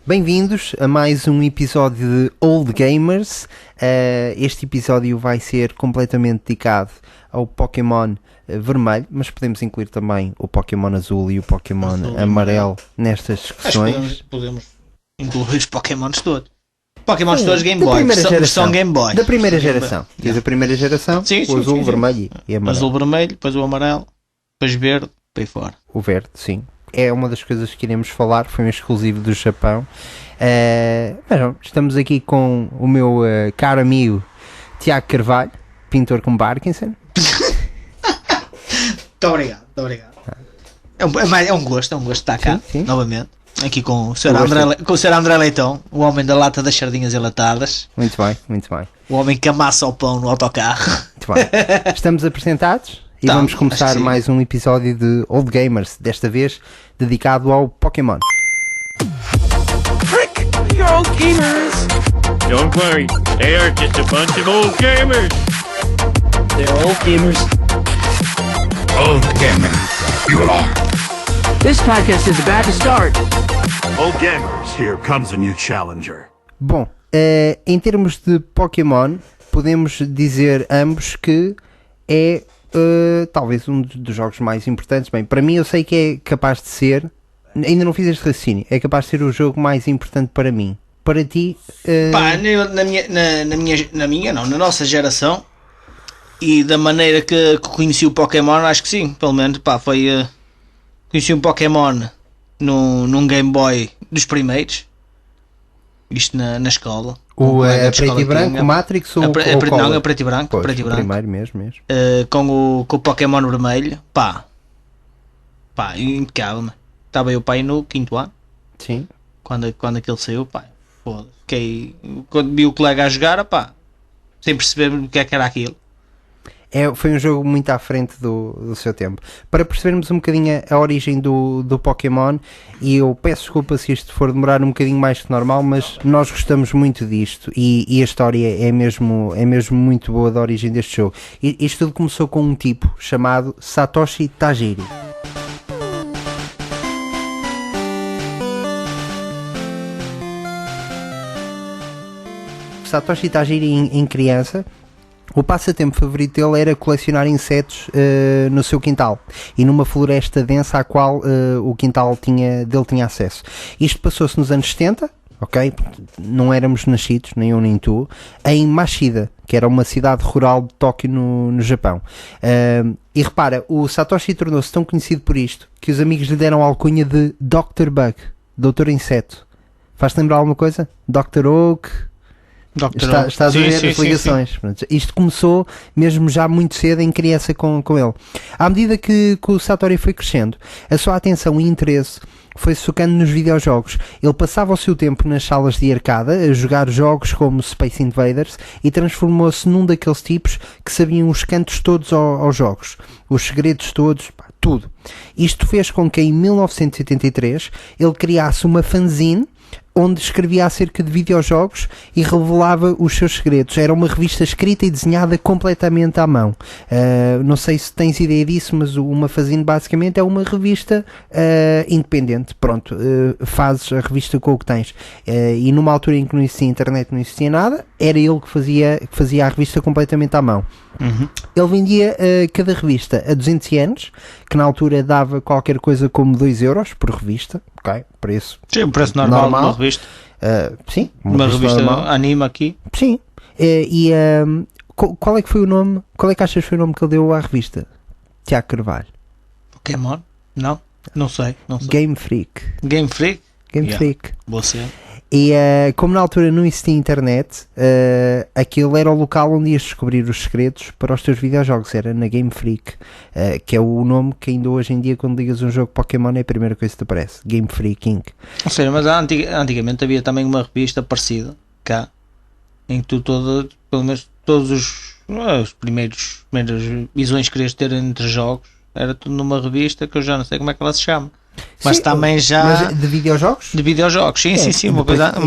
Bem-vindos a mais um episódio de Old Gamers. Este episódio vai ser completamente dedicado ao Pokémon vermelho, mas podemos incluir também o Pokémon azul e o Pokémon amarelo nestas discussões. Podemos incluir os Pokémons todos. Pokémons todos Game Boy, versão Game Boy. Da primeira geração. Diz a primeira geração, o azul, vermelho e amarelo. Azul, vermelho, depois o amarelo, depois verde, para aí fora. O verde, sim. É uma das coisas que iremos falar, foi um exclusivo do Japão. Mas não, estamos aqui com o meu caro amigo Tiago Carvalho, pintor com Parkinson. Muito obrigado. É um gosto estar cá, sim. Novamente. Aqui com o Sr. André Leitão, o homem da lata das sardinhas enlatadas. Muito bem. O homem que amassa o pão no autocarro. Muito bem. Estamos apresentados e vamos começar mais um episódio de Old Gamers, desta vez dedicado ao Pokémon. Frick! You're old gamers! Don't worry, they are just a bunch of old gamers! They're old gamers. Old gamers, you are. This podcast is about to start. Old gamers, here comes a new challenger. Bom, em termos de Pokémon, podemos dizer ambos que é talvez um dos jogos mais importantes. Bem, para mim eu sei que é capaz de ser, ainda não fiz este raciocínio, é capaz de ser o jogo mais importante para mim. Para ti? Na nossa geração e da maneira que conheci o Pokémon, acho que sim, pelo menos, foi... Conheci um Pokémon num Game Boy dos primeiros. Isto na escola. O preto e branco, o Matrix ou o Color? Não, é preto e branco. Pois, preto e branco. Primeiro mesmo. Com o Pokémon vermelho. Impecável, né? Estava eu no 5º ano. Sim. Quando aquele saiu, foda-se. Quando vi o colega a jogar, sem perceber o que era aquilo. Foi um jogo muito à frente do seu tempo. Para percebermos um bocadinho a origem do Pokémon, e eu peço desculpa se isto for demorar um bocadinho mais que normal, mas nós gostamos muito disto e a história é mesmo muito boa da origem deste jogo. Isto tudo começou com um tipo chamado Satoshi Tajiri. Satoshi Tajiri em criança, o passatempo favorito dele era colecionar insetos no seu quintal e numa floresta densa à qual o quintal dele tinha acesso. Isto passou-se nos anos 70, ok? Não éramos nascidos, nem eu nem tu, em Mashida, que era uma cidade rural de Tóquio no Japão. E repara, o Satoshi tornou-se tão conhecido por isto que os amigos lhe deram a alcunha de Dr. Bug, Doutor Inseto. Faz-te lembrar alguma coisa? Dr. Oak... Estás a ver as ligações. Sim. Isto começou mesmo já muito cedo em criança com ele. À medida que o Satori foi crescendo, a sua atenção e interesse foi socando nos videojogos. Ele passava o seu tempo nas salas de arcada a jogar jogos como Space Invaders e transformou-se num daqueles tipos que sabiam os cantos todos aos jogos, os segredos todos, tudo. Isto fez com que em 1983 ele criasse uma fanzine onde escrevia acerca de videojogos e revelava os seus segredos. Era uma revista escrita e desenhada completamente à mão. Não sei se tens ideia disso, mas uma fanzine basicamente é uma revista independente. Pronto, fazes a revista com o que tens. E numa altura em que não existia internet, não existia nada, era ele que fazia a revista completamente à mão. Uhum. Ele vendia cada revista a 200 ienes, que na altura dava qualquer coisa como 2 euros por revista, ok? Preço. Sim, o preço normal de uma revista. Sim, uma revista anime aqui. Sim. Qual é que foi o nome? Qual é que achas que foi o nome que ele deu à revista? Tiago Carvalho. Pokémon? Não sei. Game Freak. Game Freak. Boa cena. E como na altura não existia internet, aquilo era o local onde ias descobrir os segredos para os teus videojogos, era na Game Freak, que é o nome que ainda hoje em dia quando ligas um jogo Pokémon é a primeira coisa que te aparece, Game Freak Inc. Ou seja, mas antigamente havia também uma revista parecida cá, em que tu pelo menos todos os primeiras visões que querias ter entre jogos, era tudo numa revista que eu já não sei como é que ela se chama. Mas sim, também já... Mas de videojogos? De videojogos, sim, uma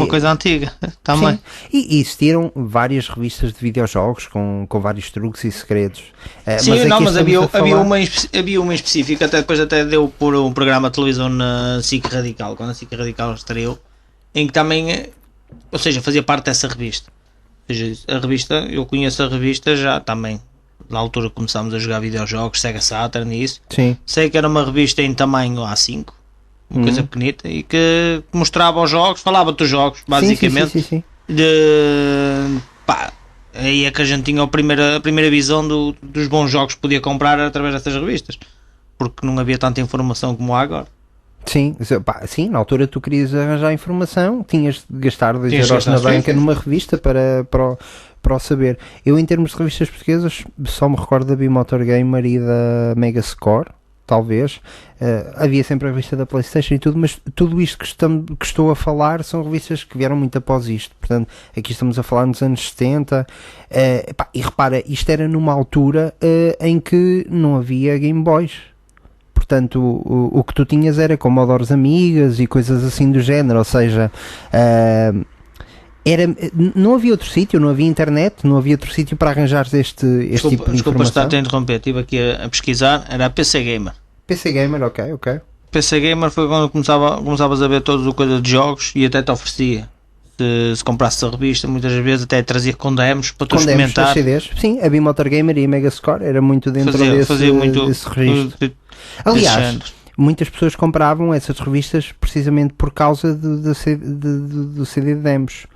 coisa antiga também. Sim. E existiram várias revistas de videojogos com vários truques e segredos. Mas havia uma específica, depois até deu por um programa de televisão na SIC Radical, quando a SIC Radical estreou, em que também, ou seja, fazia parte dessa revista. Ou seja, a revista, eu conheço a revista já também, na altura que começámos a jogar videojogos, Sega Saturn e isso. Sim. Sei que era uma revista em tamanho A5, uma coisa pequenita, e que mostrava os jogos, falava dos jogos, basicamente. Sim. Aí é que a gente tinha a primeira visão dos bons jogos que podia comprar através dessas revistas, porque não havia tanta informação como há agora. Sim, na altura tu querias arranjar informação, tinhas de gastar 2 euros na banca numa revista para o saber. Eu, em termos de revistas portuguesas, só me recordo da Bimotor Gamer e da Megascore, talvez. Havia sempre a revista da PlayStation e tudo, mas tudo isto que estou a falar são revistas que vieram muito após isto. Portanto, aqui estamos a falar nos anos 70. E repara, isto era numa altura em que não havia Game Boys. Portanto, o que tu tinhas era Commodores Amigas e coisas assim do género, ou seja, não havia outro sítio, não havia internet, não havia outro sítio para arranjares este tipo de informação. Desculpa estar a interromper, estive aqui a pesquisar, era a PC Gamer. PC Gamer, ok. PC Gamer foi quando começavas a ver todas as coisas de jogos e até te oferecia. Se comprasses a revista, muitas vezes até trazia com demos para tu experimentar. CDs. Sim, a Bimotor Gamer e a Megascore era muito dentro desse registro. Aliás, muitas pessoas compravam essas revistas precisamente por causa do CD de demos.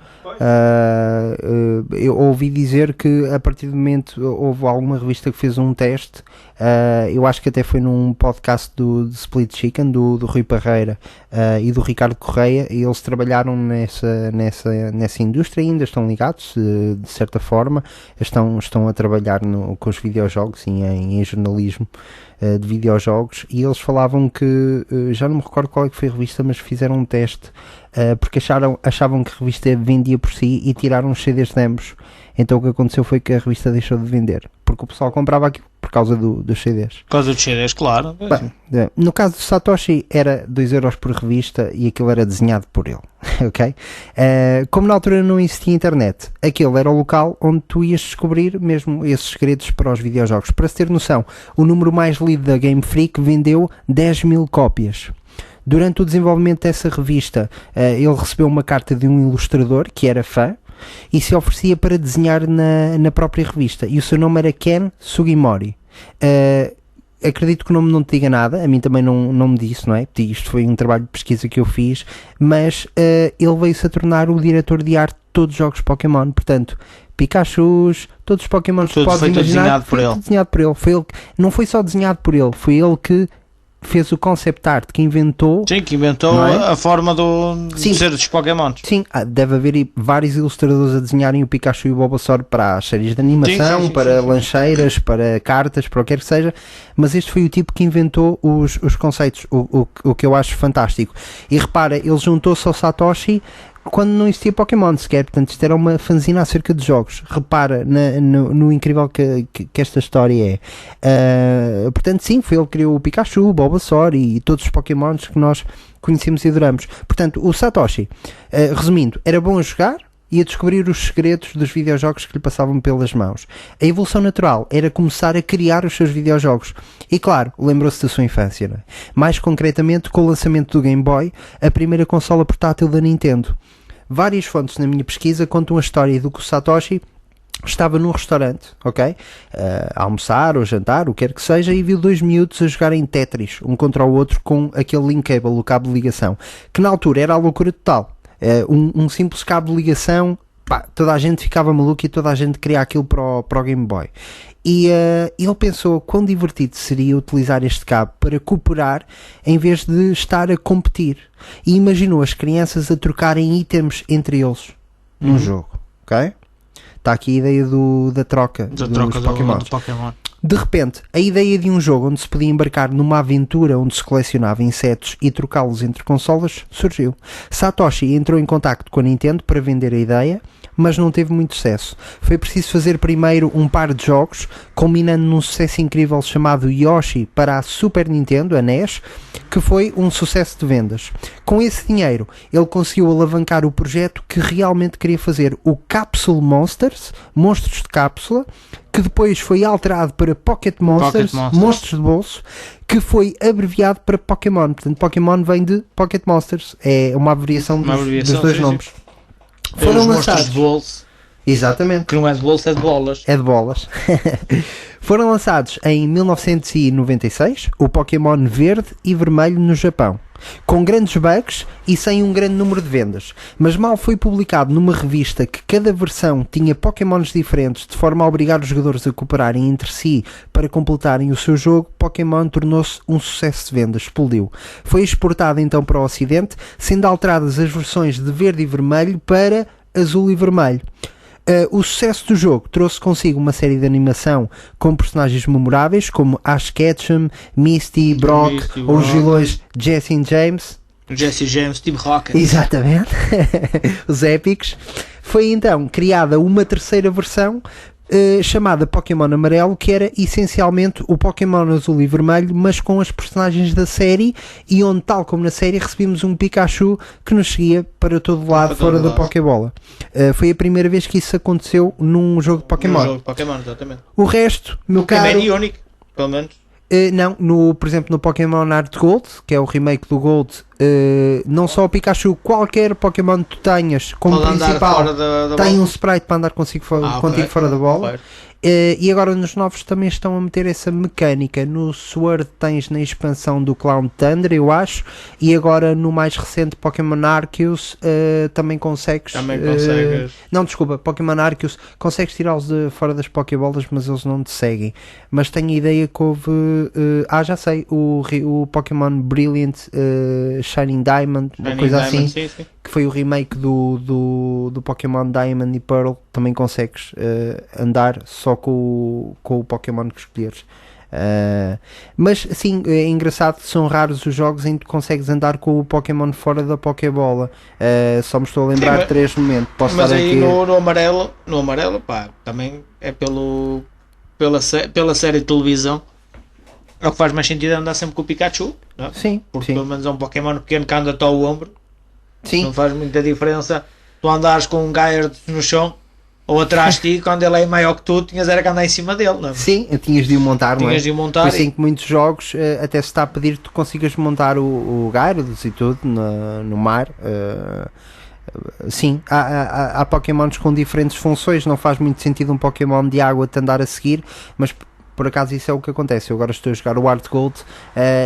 Eu ouvi dizer que a partir do momento houve alguma revista que fez um teste, eu acho que até foi num podcast do Split Chicken, do Rui Parreira e do Ricardo Correia, e eles trabalharam nessa indústria e ainda estão ligados de certa forma, estão a trabalhar com os videojogos e em jornalismo de videojogos, e eles falavam que, já não me recordo qual é que foi a revista, mas fizeram um teste porque achavam que a revista vendia por si e tiraram os CDs demos. Então o que aconteceu foi que a revista deixou de vender, porque o pessoal comprava aquilo por causa dos CDs. Por causa dos CDs, claro. Bem, no caso do Satoshi era 2 euros por revista e aquilo era desenhado por ele. Ok? Como na altura não existia internet, aquele era o local onde tu ias descobrir mesmo esses segredos para os videojogos. Para se ter noção, o número mais lido da Game Freak vendeu 10 mil cópias. Durante o desenvolvimento dessa revista, ele recebeu uma carta de um ilustrador que era fã e se oferecia para desenhar na própria revista, e o seu nome era Ken Sugimori. Acredito que o nome não te diga nada, a mim também não me disse, não é? Isto foi um trabalho de pesquisa que eu fiz, mas ele veio-se a tornar o diretor de arte de todos os jogos Pokémon. Portanto, Pikachus, todos os Pokémon que podes imaginar, desenhado por ele. Desenhado por ele. Foi ele. Não foi só desenhado por ele, foi ele que fez o concept art, que inventou. Sim, que inventou a forma de ser dos Pokémon. Sim, deve haver vários ilustradores a desenharem o Pikachu e o Bulbasaur para as séries de animação, para lancheiras, para cartas, para o que quer que seja, mas este foi o tipo que inventou os conceitos, o que eu acho fantástico. E repara, ele juntou-se ao Satoshi quando não existia Pokémon sequer, portanto isto era uma fanzina acerca de jogos. Repara no incrível que esta história é. Portanto sim, foi ele que criou o Pikachu, o Bulbasaur e todos os Pokémons que nós conhecemos e adoramos. Portanto, o Satoshi, resumindo, era bom a jogar e a descobrir os segredos dos videojogos que lhe passavam pelas mãos. A evolução natural era começar a criar os seus videojogos. E claro, lembrou-se da sua infância, não é? Mais concretamente com o lançamento do Game Boy, a primeira consola portátil da Nintendo. Várias fontes na minha pesquisa contam a história do que o Satoshi estava num restaurante, ok? A almoçar ou jantar, o que quer que seja, e viu 2 miúdos a jogarem Tetris, um contra o outro com aquele link cable, o cabo de ligação, que na altura era a loucura total. Um simples cabo de ligação, toda a gente ficava maluca e toda a gente queria aquilo para o Game Boy. E ele pensou quão divertido seria utilizar este cabo para cooperar em vez de estar a competir. E imaginou as crianças a trocarem itens entre eles num jogo, ok? Está aqui a ideia da troca dos Pokémon. De repente, a ideia de um jogo onde se podia embarcar numa aventura onde se colecionava insetos e trocá-los entre consolas surgiu. Satoshi entrou em contacto com a Nintendo para vender a ideia, mas não teve muito sucesso. Foi preciso fazer primeiro um par de jogos, culminando num sucesso incrível chamado Yoshi para a Super Nintendo, a NES, que foi um sucesso de vendas. Com esse dinheiro, ele conseguiu alavancar o projeto que realmente queria fazer, o Capsule Monsters, monstros de cápsula, que depois foi alterado para Pocket Monsters, Monstros de Bolso, que foi abreviado para Pokémon. Portanto, Pokémon vem de Pocket Monsters, é uma abreviação dos dois nomes. Foram lançados de bolso. Exatamente. Que não é de bolso, é de bolas. É de bolas. Foram lançados em 1996 o Pokémon Verde e Vermelho no Japão, com grandes bugs e sem um grande número de vendas, mas mal foi publicado numa revista que cada versão tinha Pokémons diferentes de forma a obrigar os jogadores a cooperarem entre si para completarem o seu jogo, Pokémon tornou-se um sucesso de vendas, explodiu. Foi exportado então para o Ocidente, sendo alteradas as versões de Verde e Vermelho para Azul e Vermelho. O sucesso do jogo trouxe consigo uma série de animação com personagens memoráveis como Ash Ketchum, Misty, Brock ou os vilões Jesse e James. Jesse James, Team Rocket. Exatamente. Os épicos. Foi então criada uma terceira versão chamada Pokémon Amarelo, que era essencialmente o Pokémon Azul e Vermelho, mas com as personagens da série, e onde, tal como na série, recebemos um Pikachu que nos seguia para todo lado fora da Pokébola. Foi a primeira vez que isso aconteceu num jogo de Pokémon. Num jogo de Pokémon, exatamente. O resto, meu caro... Primeiro e único, pelo menos. Não, por exemplo, no Pokémon Heart Gold, que é o remake do Gold, não só o Pikachu, qualquer Pokémon que tu tenhas como pode principal tem bola. Um sprite para andar contigo fora da bola. E agora nos novos também estão a meter essa mecânica. No Sword tens na expansão do Clown Thunder, eu acho, e agora no mais recente Pokémon Arceus também consegues. Não, desculpa, Pokémon Arceus consegues tirá-los de fora das Pokébolas, mas eles não te seguem. Mas tenho a ideia que houve. Já sei, o Pokémon Brilliant Shining Diamond, uma coisa assim. Sim. Que foi o remake do Pokémon Diamond e Pearl, também consegues andar só com o Pokémon que escolheres. Mas sim, é engraçado que são raros os jogos em que consegues andar com o Pokémon fora da Pokébola. Só me estou a lembrar de 3 momentos. Mas aí aqui... no amarelo, pá, também é pela série de televisão. É o que faz mais sentido é andar sempre com o Pikachu, não é? Sim, porque sim. pelo menos é um Pokémon pequeno que anda-te ao ombro. Sim. Não faz muita diferença tu andares com um Gyarados no chão ou atrás de ti, quando ele é maior que tu, tinhas era que andar em cima dele, não é? Sim, tinhas de o montar, não é? Tinhas de o montar. Por isso em que muitos jogos até se está a pedir que tu consigas montar o Gyarados e tudo no mar. Sim, há Pokémons com diferentes funções. Não faz muito sentido um Pokémon de água te andar a seguir, mas por acaso isso é o que acontece. Eu agora estou a jogar o Heart Gold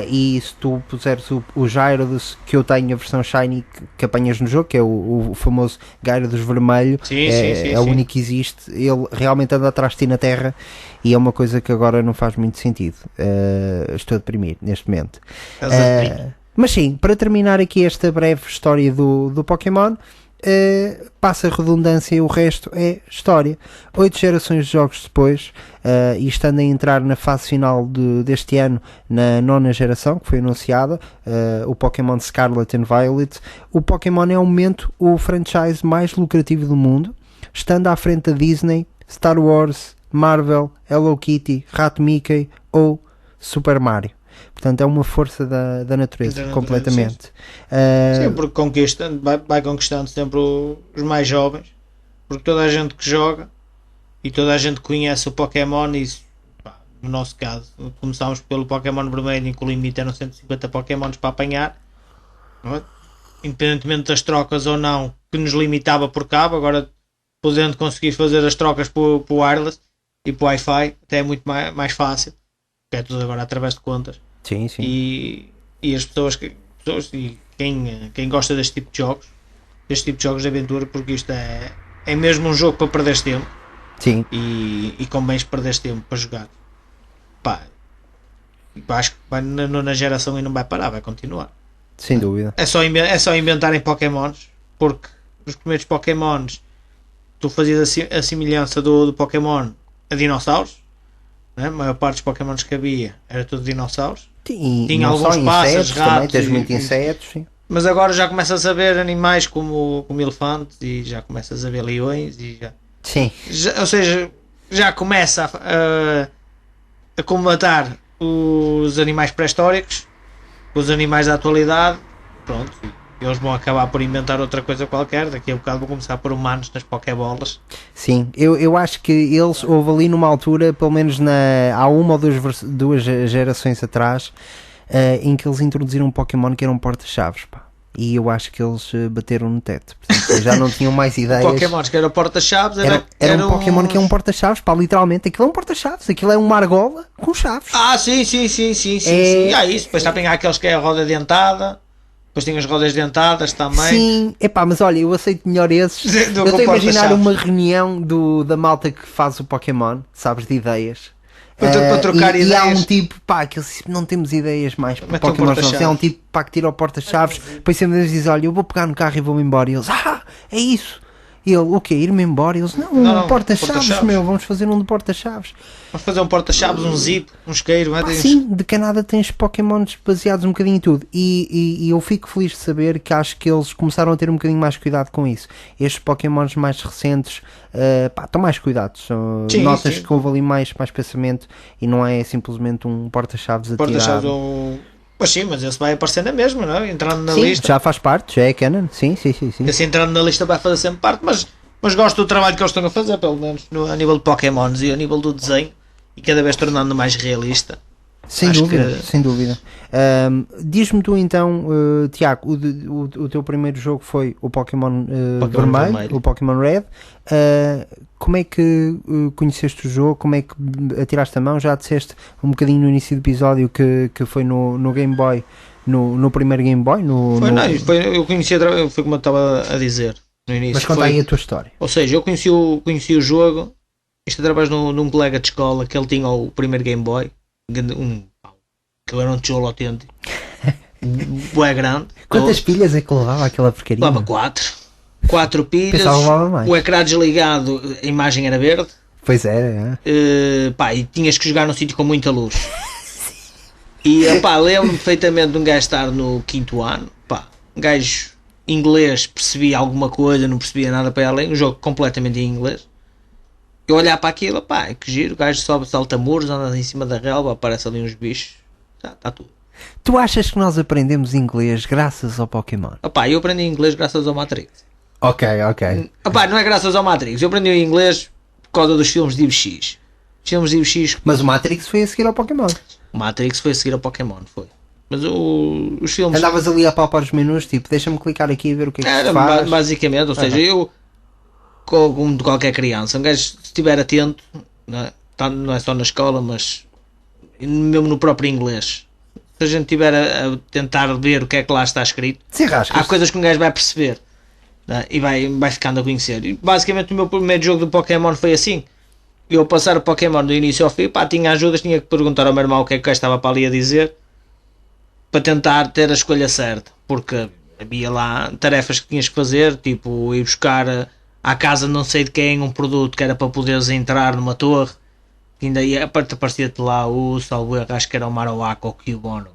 e se tu puseres o Gyarados, que eu tenho a versão Shiny que apanhas no jogo, que é o famoso Gyarados vermelho, é o único que existe, ele realmente anda atrás de ti na terra e é uma coisa que agora não faz muito sentido. Estou a deprimir neste momento. Mas sim, para terminar aqui esta breve história do Pokémon, passa a redundância, o resto é história. 8 gerações de jogos depois, e estando a entrar na fase final deste ano, na 9ª geração que foi anunciada, o Pokémon Scarlet and Violet, o Pokémon é ao momento o franchise mais lucrativo do mundo, estando à frente da Disney, Star Wars, Marvel, Hello Kitty, Rato Mickey ou Super Mario. Portanto, é uma força da natureza, completamente. Sim, porque vai conquistando sempre os mais jovens, porque toda a gente que joga e toda a gente conhece o Pokémon, e no nosso caso, começámos pelo Pokémon vermelho, em que o limite eram 150 Pokémons para apanhar, não é? Independentemente das trocas ou não, que nos limitava por cabo. Agora, podendo conseguir fazer as trocas por wireless e por Wi-Fi, até é muito mais fácil, porque é tudo agora através de contas. Sim, sim. E as pessoas e quem gosta deste tipo de jogos de aventura, porque isto é mesmo um jogo para perderes tempo. Sim. E convém perderes tempo para jogar. Pá, acho que na 9ª geração e não vai parar, vai continuar. Sem dúvida. É só inventarem Pokémons, porque os primeiros Pokémons tu fazias a semelhança do Pokémon a dinossauros, né? A maior parte dos Pokémons que havia era tudo dinossauros. Tinha alguns pássaros, ratos, também tens muito insetos, sim. Mas agora já começas a ver animais como elefantes, e já começas a ver leões, e sim. Ou seja, já começa a combatar os animais pré-históricos, os animais da atualidade, pronto, Eles vão acabar por inventar outra coisa qualquer. Daqui a bocado vão começar a pôr humanos nas Pokébolas. Sim, eu acho que eles houve ali numa altura, pelo menos há uma ou duas gerações atrás, em que eles introduziram um Pokémon que era um porta-chaves, pá. E eu acho que eles bateram no teto. Portanto, já não tinham mais ideias. Pokémons que era porta-chaves. Era um Pokémon que é um porta-chaves, pá, literalmente. Aquilo é um porta-chaves, aquilo é uma argola com chaves. Ah, sim. Sim. Isso. Depois também há aqueles que é a roda dentada. Depois tem as rodas dentadas também. Sim, epá, mas olha, eu aceito melhor esses. Eu estou a imaginar uma reunião da malta que faz o Pokémon, sabes, de ideias. Para trocar ideias. E há um tipo, pá, que não temos ideias mais para Pokémon. Há um tipo, pá, que tira o porta-chaves, depois sempre eles dizem, olha, eu vou pegar no carro e vou-me embora. E eles, é isso. E ele, o quê? Ir-me embora? E eles, não, porta-chaves, meu, vamos fazer um de porta-chaves. Vamos fazer um porta-chaves, um zip, um isqueiro. Sim, de Canadá tens Pokémons baseados um bocadinho em tudo. E eu fico feliz de saber que acho que eles começaram a ter um bocadinho mais cuidado com isso. Estes Pokémons mais recentes, estão mais cuidados. Notas que houve ali mais pensamento e não é simplesmente um porta-chaves a tirar. Pois sim, mas esse vai aparecer na mesma, não é? Entrando na lista. Já faz parte, já é canon. Sim. Esse entrando na lista vai fazer sempre parte, mas gosto do trabalho que eles estão a fazer, pelo menos a nível de Pokémons e a nível do desenho, e cada vez tornando mais realista. Sem dúvida. Diz-me tu então, Tiago, o teu primeiro jogo foi o Pokémon vermelho, o Pokémon Red. Como é que conheceste o jogo? Como é que atiraste a mão? Já disseste um bocadinho no início do episódio que foi no Game Boy, no primeiro Game Boy? Eu conheci, foi como eu estava a dizer no início. Mas conta aí a tua história. Ou seja, eu conheci o jogo, isto através de um colega de escola que ele tinha o primeiro Game Boy. Que era um tijolo autêntico. Bué grande. Quantas pilhas é que levava aquela porcaria? Levava 4 pilhas. O ecrã desligado, a imagem era verde. Pois era. E tinhas que jogar num sítio com muita luz. E lembro-me perfeitamente de um gajo estar no 5º ano. Um gajo inglês, percebia alguma coisa, não percebia nada para além. Um jogo completamente em inglês. Eu olhar para aquilo, que giro, o gajo sobe, salta muros, anda em cima da relva, aparece ali uns bichos, está tudo. Tu achas que nós aprendemos inglês graças ao Pokémon? Eu aprendi inglês graças ao Matrix. Ok. Não é graças ao Matrix, eu aprendi inglês por causa dos filmes de IBX. Mas o Matrix foi a seguir ao Pokémon. O Matrix foi a seguir ao Pokémon, foi. Mas os filmes... Andavas ali a palpar os menus, tipo, deixa-me clicar aqui e ver o que é que se faz. Basicamente, ou seja, eu... como de qualquer criança, um gajo se estiver atento, não é só na escola, mas mesmo no próprio inglês, se a gente estiver a tentar ver o que é que lá está escrito, há coisas que um gajo vai perceber, e vai ficando a conhecer. E basicamente o meu primeiro jogo do Pokémon foi assim. Eu passar o Pokémon do início ao fim, tinha ajudas, tinha que perguntar ao meu irmão o que é que o gajo estava para ali a dizer, para tentar ter a escolha certa, porque havia lá tarefas que tinhas que fazer, tipo ir buscar à casa não sei de quem um produto que era para poderes entrar numa torre, que ainda ia, aparecia-te lá o salvo erro, acho que era o Marowak ou o Cubone,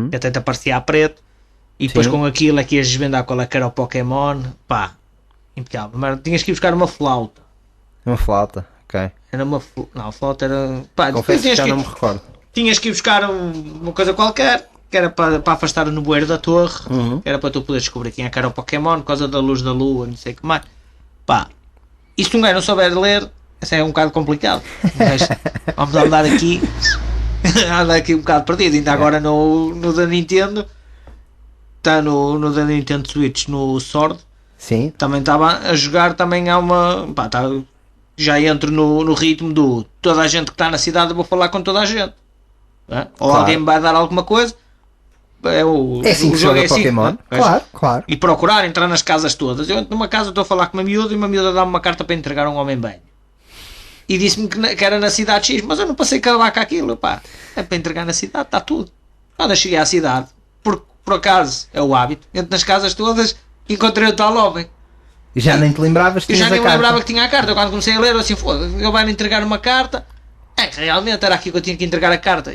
que até te aparecia a preto, e depois com aquilo é que ias desvendar qual é que era o Pokémon, impecável. Mas tinhas que ir buscar uma flauta. Uma flauta, ok. Era uma não, a flauta era... Confesso que já não me recordo. Tinhas que ir buscar uma coisa qualquer, que era para afastar o nevoeiro da torre, que era para tu poderes descobrir quem é que era o Pokémon, por causa da luz da lua, não sei o que mais. E se um gajo não souber ler, isso é um bocado complicado. Mas vamos andar aqui um bocado perdido. Ainda agora no da Nintendo, está no da Nintendo Switch, no Sword. Sim. Também estava a jogar, também há uma... já entro no ritmo do toda a gente que está na cidade, eu vou falar com toda a gente. Ou alguém me vai dar alguma coisa. É assim que joga Pokémon. Claro. E procurar entrar nas casas todas. Eu entro numa casa, estou a falar com uma miúda e uma miúda dá-me uma carta para entregar a um homem bem. E disse-me que era na cidade X, mas eu não passei acabar com aquilo. É para entregar na cidade, está tudo. Quando eu cheguei à cidade, por acaso é o hábito, entro nas casas todas e encontrei o tal homem. E já nem te lembravas que tinhas a carta? Eu já nem me lembrava que tinha a carta. Quando comecei a ler, assim, foda-se, ele vai-me entregar uma carta. Realmente era aqui que eu tinha que entregar a carta.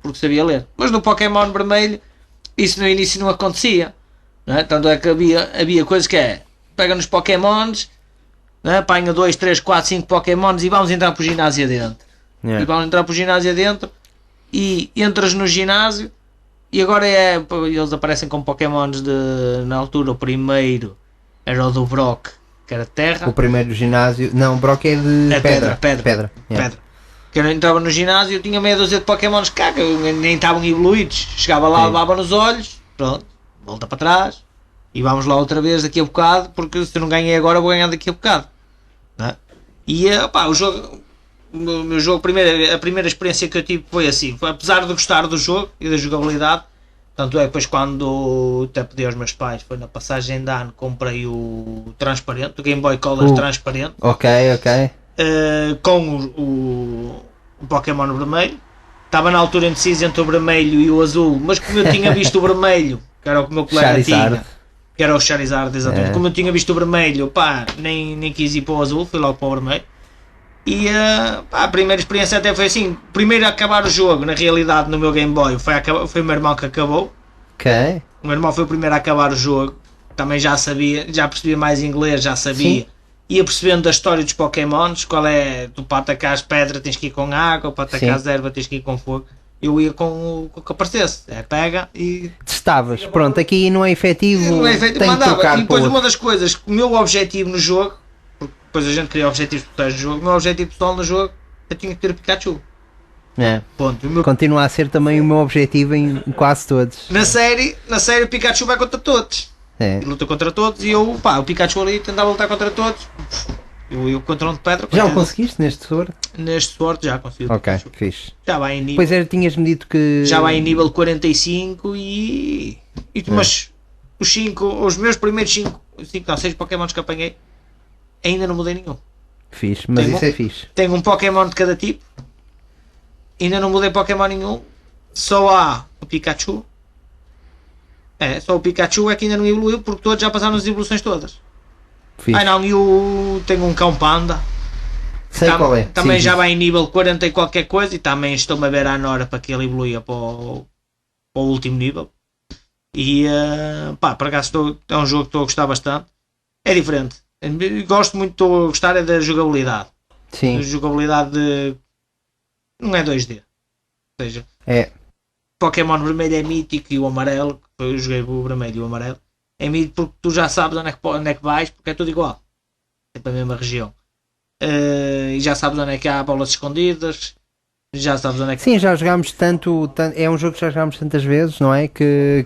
Porque sabia ler. Mas no Pokémon vermelho isso no início não acontecia, Tanto é que havia coisas que pega nos Pokémons, apanha 2, 3, 4, 5 Pokémons e vamos entrar para o ginásio adentro. E vamos entrar para o ginásio adentro e entras no ginásio E agora eles aparecem com Pokémons na altura. O primeiro era o do Brock, que era terra. O primeiro ginásio. Não, o Brock é de pedra. Yeah. Que eu entrava no ginásio, eu tinha meia dúzia de Pokémons cá, que nem estavam evoluídos. Chegava lá, levava nos olhos, pronto, volta para trás e vamos lá outra vez daqui a bocado, porque se eu não ganhei agora vou ganhar daqui a bocado. Não é? E o jogo, o meu jogo, a primeira experiência que eu tive foi assim, apesar de gostar do jogo e da jogabilidade, tanto é depois quando até pedi aos meus pais, foi na passagem de ano, comprei o transparente, o Game Boy Color transparente. Ok. Com o Pokémon vermelho. Estava na altura indeciso entre o vermelho e o azul, mas como eu tinha visto o vermelho, que era o que o meu colega Charizard. tinha, que era o Charizard, exatamente. Como eu tinha visto o vermelho, nem quis ir para o azul, fui logo para o vermelho. E a primeira experiência até foi assim: primeiro a acabar o jogo, na realidade, no meu Game Boy, foi o meu irmão que acabou. Ok. O meu irmão foi o primeiro a acabar o jogo, também já percebia mais inglês, já sabia. Sim. Ia percebendo da história dos Pokémons, qual é, tu para atacar pedra tens que ir com água, para atacar erva tens que ir com fogo. Eu ia com o que aparecesse, pega e... Testavas, pronto, aqui não é efetivo, não é efetivo, tem que trocar. E depois uma das coisas, o meu objetivo no jogo, porque depois a gente cria objetivos pessoais no jogo, o meu objetivo pessoal no jogo, eu tinha que ter o Pikachu. Ponto. Continua a ser também o meu objetivo em quase todos. Na série o Pikachu vai contra todos. Luta contra todos e o Pikachu ali tentava lutar contra todos. Eu contra um de pedra. Já o conseguiste neste Sword? Neste Sword já consegui. Ok, fixe. Já vai em nível. Pois tinhas-me dito que. Já vai em nível 45 mas os meus primeiros 6 Pokémons que apanhei, ainda não mudei nenhum. Fixe, mas isso é fixe. Tenho um Pokémon de cada tipo. Ainda não mudei Pokémon nenhum. Só há o Pikachu. Só o Pikachu é que ainda não evoluiu, porque todos já passaram as evoluções todas. Fixe. Não, tenho um cão panda. Sei qual é. Também já vai em nível 40 e qualquer coisa, e também estou-me a ver à Nora para que ele evoluia para o último nível. E por acaso é um jogo que estou a gostar bastante. É diferente. Gosto muito, estou a gostar da jogabilidade. Sim. A jogabilidade não é 2D. Ou seja, Pokémon vermelho é mítico e o amarelo, eu joguei o vermelho e o amarelo, é mítico porque tu já sabes onde é que vais, porque é tudo igual, é para a mesma região. E já sabes onde é que há bolas escondidas, já sabes onde é que... Sim, já jogámos tanto, é um jogo que já jogámos tantas vezes, não é? Que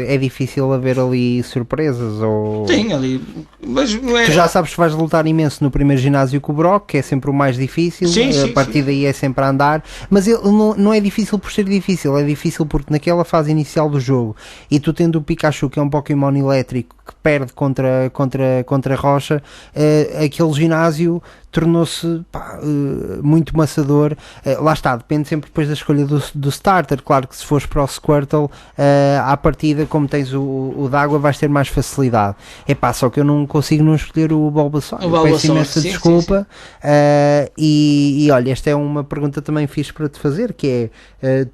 é difícil haver ali surpresas ou... Sim, ali, mas não é... Tu já sabes que vais lutar imenso no primeiro ginásio com o Brock, que é sempre o mais difícil, a partir daí é sempre a andar, mas ele não é difícil por ser difícil, é difícil porque naquela fase inicial do jogo, e tu tendo o Pikachu, que é um Pokémon elétrico, que perde contra rocha, aquele ginásio tornou-se muito maçador. Lá está, depende sempre depois da escolha do starter. Claro que se fores para o Squirtle, à partida, como tens o d'água, vais ter mais facilidade. Só que eu não consigo não escolher o Bulbasaur. Peço imensa desculpa. Sim. E olha, esta é uma pergunta também fixe para te fazer, que é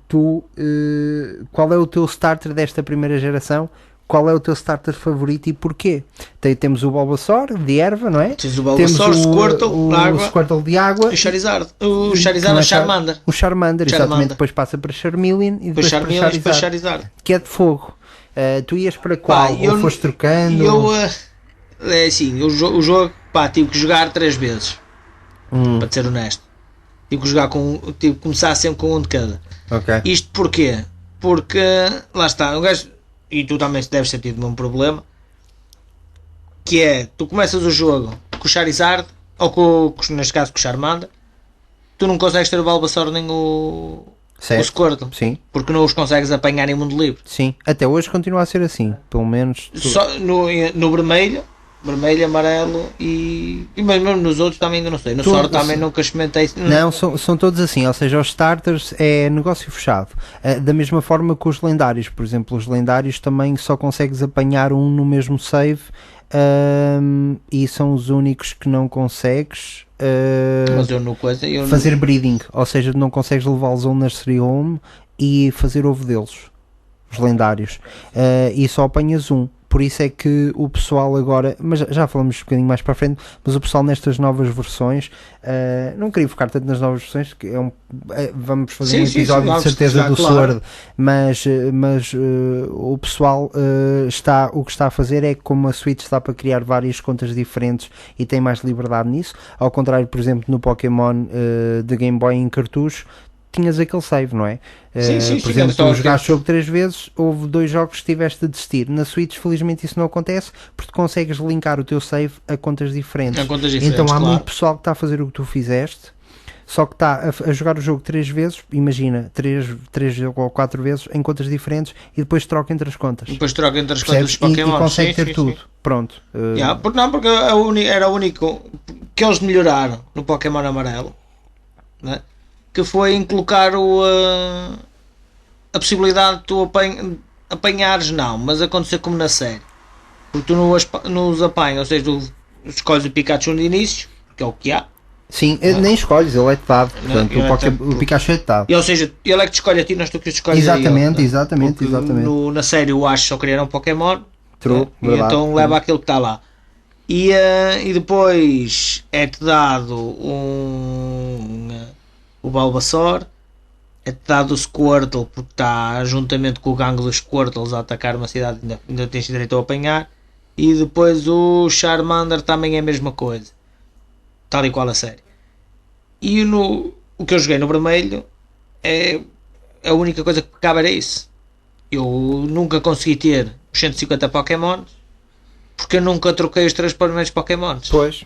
qual é o teu starter desta primeira geração? Qual é o teu starter favorito e porquê? Temos o Bulbasaur de erva, não é? Temos o Bulbasaur, o Squirtle de água. O Charizard. O Charizard é o Charmander. O Charmander, exatamente. Depois passa para Charmeleon e depois para Charizard. Que é de fogo. Tu ias para qual? Ou foste trocando? É assim, o jogo, tive que jogar 3 vezes. Para ser honesto. Tive que começar sempre com um de cada. Okay. Isto porquê? Porque, lá está, o gajo... E tu também deves ter tido o mesmo problema, que é, tu começas o jogo com o Charizard, ou neste caso com o Charmander, tu não consegues ter o Bulbasaur nem o Squirtle, sim. Porque não os consegues apanhar em mundo livre. Sim, até hoje continua a ser assim, pelo menos. Só no vermelho, amarelo mas mesmo nos outros também ainda não sei. No Sword também nunca experimentei. Não, são todos assim, ou seja, os starters é negócio fechado. Da mesma forma que os lendários, por exemplo, os lendários também só consegues apanhar um no mesmo save, e são os únicos que não consegues fazer breeding, ou seja, não consegues levá-los ao nursery home e fazer ovo deles, os lendários, e só apanhas um. Por isso é que o pessoal agora, mas já falamos um bocadinho mais para a frente, mas o pessoal nestas novas versões, não queria focar tanto nas novas versões, que vamos fazer um episódio de certeza do Sword, mas o pessoal o que está a fazer é que, como a Switch está para criar várias contas diferentes e tem mais liberdade nisso, ao contrário, por exemplo, no Pokémon de Game Boy em cartucho, tinhas aquele save, não é? Por exemplo, tu jogaste o jogo 3 vezes, houve 2 jogos que tiveste de desistir. Na Switch, felizmente, isso não acontece, porque tu consegues linkar o teu save a contas diferentes. Então há muito pessoal que está a fazer o que tu fizeste, só que está a jogar o jogo 3 vezes, imagina, 3 ou 4 vezes em contas diferentes, e depois troca entre as contas. Depois troca entre as contas dos Pokémon. E consegue ter tudo. Pronto. Porque era o único que eles melhoraram no Pokémon amarelo, não é? Que foi em colocar a possibilidade de tu apanhares, não, mas acontecer como na série. Porque tu nos apanhas, ou seja, tu escolhes o Pikachu no início, que é o que há. Sim, nem escolhes, ele é-te dado. Portanto, o Pikachu é-te dado. Ou seja, ele é que te escolhe a ti, não és tu que te escolhes exatamente, a ele. Exatamente. Na série o Ash só criaram um Pokémon. True, e então leva aquilo que está lá. E depois é-te dado o Bulbasaur, é-te dado o Squirtle, porque está juntamente com o gangue dos Squirtles a atacar uma cidade, ainda tens direito a apanhar. E depois o Charmander também é a mesma coisa, tal e qual a série. E o que eu joguei no vermelho é a única coisa que cabe era isso. Eu nunca consegui ter os 150 Pokémon, porque eu nunca troquei os 3 primeiros Pokémon. Pois.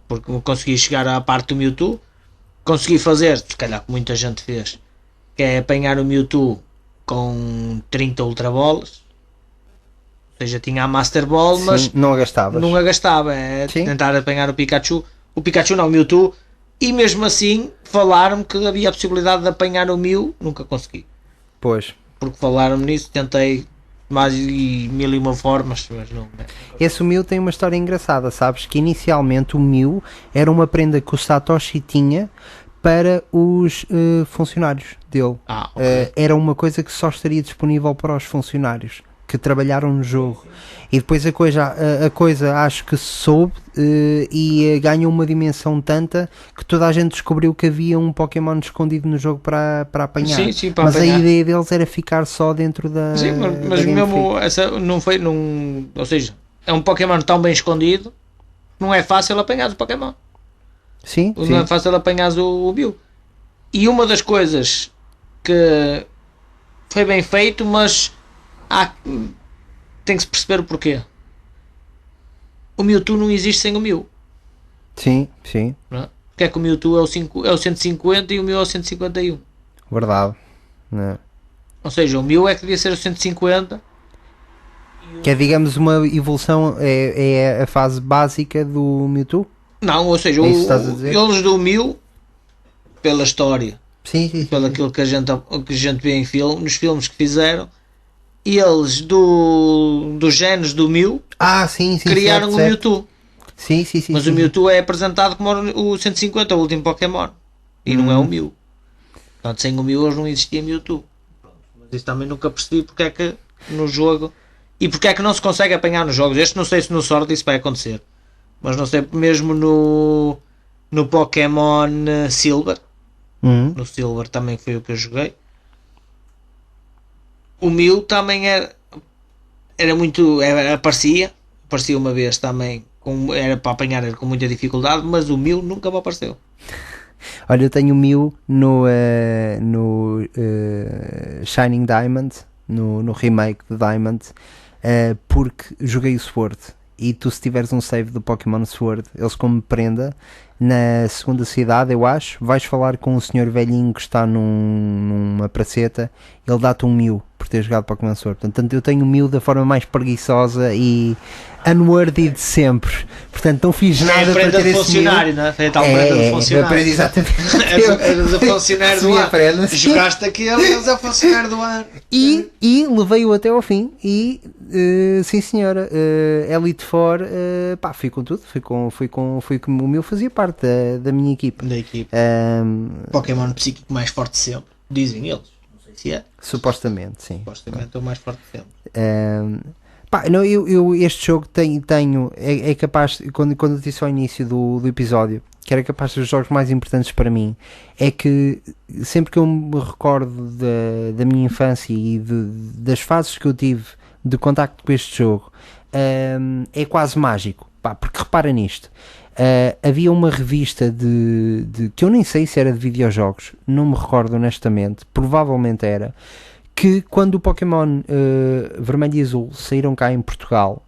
Porque consegui chegar à parte do Mewtwo. Consegui fazer, se calhar que muita gente fez, que é apanhar o Mewtwo com 30 Ultra Balls. Ou seja, tinha a Master Ball, mas não a gastavas. Não a gastava, tentar apanhar o Pikachu. O Pikachu não, o Mewtwo. E mesmo assim, falaram-me que havia a possibilidade de apanhar o Mew, nunca consegui. Pois. Porque falaram-me nisso, tentei mais de 1001 formas, mas não. Esse Mew tem uma história engraçada, sabes? Que inicialmente o Mew era uma prenda que o Satoshi tinha para os funcionários dele. Okay. Era uma coisa que só estaria disponível para os funcionários que trabalharam no jogo. E depois a coisa acho que soube e ganhou uma dimensão tanta que toda a gente descobriu que havia um Pokémon escondido no jogo para apanhar. Sim, para mas apanhar. A ideia deles era ficar só dentro da. Sim, mas mesmo essa não foi. Ou seja, é um Pokémon tão bem escondido, não é fácil apanhar o Pokémon. Sim. Não é fácil apanhar o Mew. E uma das coisas que foi bem feito, mas tem que se perceber o porquê. O Mewtwo não existe sem o Mew. Sim. Não é? Porque é que o Mewtwo é o 150 e o Mew é o 151. Verdade. Não. Ou seja, o Mew é que devia ser o 150. Que é, digamos, uma evolução, é a fase básica do Mewtwo? Não, ou seja, eles do Mew, pela história, sim. pelo aquilo que a gente vê em nos filmes que fizeram, eles dos genes do Mew criaram o Mewtwo. Sim. Mas o Mewtwo é apresentado como o 150, o último Pokémon, e não é o Mew. Portanto, sem o Mew hoje não existia Mewtwo. Mas isso também nunca percebi porque é que no jogo, e porque é que não se consegue apanhar nos jogos. Este não sei se no Sword isso vai acontecer, mas não sei, mesmo no Pokémon Silver, no Silver também foi o que eu joguei. O Mew também era muito. Aparecia uma vez também, era para apanhar com muita dificuldade, mas o Mew nunca me apareceu. Olha, eu tenho o Mew no Shining Diamond, no remake de Diamond, porque joguei o Sword. E tu, se tiveres um save do Pokémon Sword, eles como prenda, na segunda cidade, eu acho, vais falar com um senhor velhinho que está numa praceta, ele dá-te um Mew por ter jogado Pokémon Sword. Portanto, eu tenho o Mew da forma mais preguiçosa e unworthy de sempre. Portanto, não fiz nada para ter esse funcionário, Mew. Não é? Foi a tal prenda de funcionário. Exatamente. Eras a funcionário do ano. Jogaste aquele, eras a funcionário do ano. E levei-o até ao fim e sim senhora, Elite Four, fui com tudo, fui com o Mew fazia parte da minha equipa. Da equipa. Pokémon psíquico mais forte sempre, dizem eles. Não sei se é. Supostamente, sim. Supostamente é o mais forte sempre. Pá, não, eu este jogo tenho é capaz, quando eu disse ao início do episódio que era capaz de ser os jogos mais importantes para mim, é que sempre que eu me recordo da minha infância e das fases que eu tive de contacto com este jogo, é quase mágico. Pá, porque repara nisto, havia uma revista que eu nem sei se era de videojogos, não me recordo honestamente, provavelmente era, que quando o Pokémon Vermelho e Azul saíram cá em Portugal,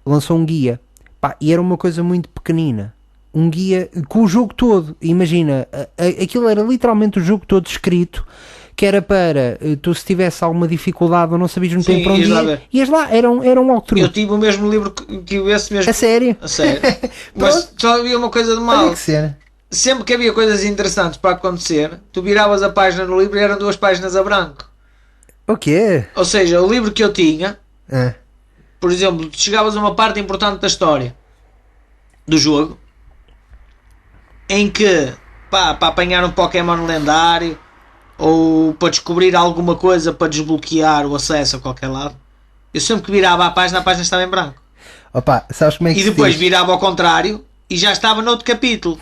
lançou um guia, pá, e era uma coisa muito pequenina, um guia com o jogo todo. Imagina, aquilo era literalmente o jogo todo escrito, que era para tu, se tivesse alguma dificuldade ou não sabias muito bem para onde ir, ias lá, era um walkthrough. Eu tive o mesmo livro que esse mesmo. A sério? A sério. Mas só havia uma coisa de mal. Sempre que havia coisas interessantes para acontecer, tu viravas a página no livro e eram 2 páginas a branco. O quê? Ou seja, o livro que eu tinha, por exemplo, tu chegavas a uma parte importante da história do jogo, em que, pá, para apanhar um Pokémon lendário ou para descobrir alguma coisa para desbloquear o acesso a qualquer lado, eu sempre que virava a página estava em branco. Opa, sabes como é que e depois virava ao contrário e já estava noutro capítulo.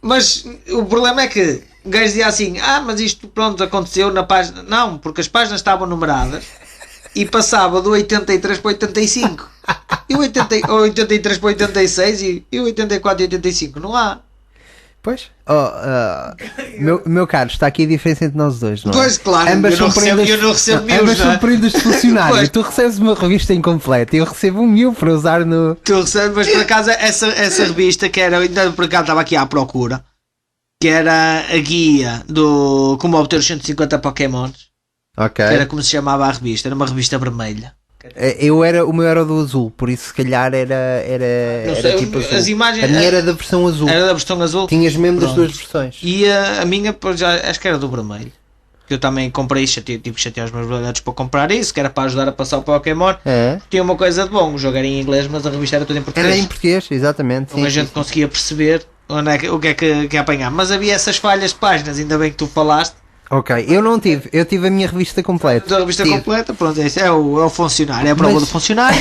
Mas o problema é que o gajo dizia assim: mas isto pronto aconteceu na página. Não, porque as páginas estavam numeradas e passava do 83 para 85 e o 83 para 86 e o 84 e 85 não há. Pois, meu caro, está aqui a diferença entre nós dois, não é? Pois, claro, ambas eu não recebo news, ambas são períodos de funcionário. Tu recebes uma revista incompleta e eu recebo um mil para usar no... Tu recebes, mas por acaso essa revista, que era, ainda por acaso estava aqui à procura, que era a guia do como obter os 150 Pokémons. Ok. Que era como se chamava a revista, era uma revista vermelha. O meu era do azul, por isso se calhar era tipo azul. As imagens, a minha era da versão azul. Era da versão azul. Tinhas mesmo das duas versões. E a minha, pois, acho que era do vermelho. Que eu também comprei, tive que chatear os meus brother's para comprar isso, que era para ajudar a passar o Pokémon. Tinha uma coisa de bom, o jogo era em inglês, mas a revista era toda em português. Era em português, exatamente. Então a gente conseguia perceber o que é que apanhar. Mas havia essas falhas de páginas, ainda bem que tu falaste. Ok, eu tive a minha revista completa. A revista completa, pronto, esse é o funcionário, é a prova do funcionário.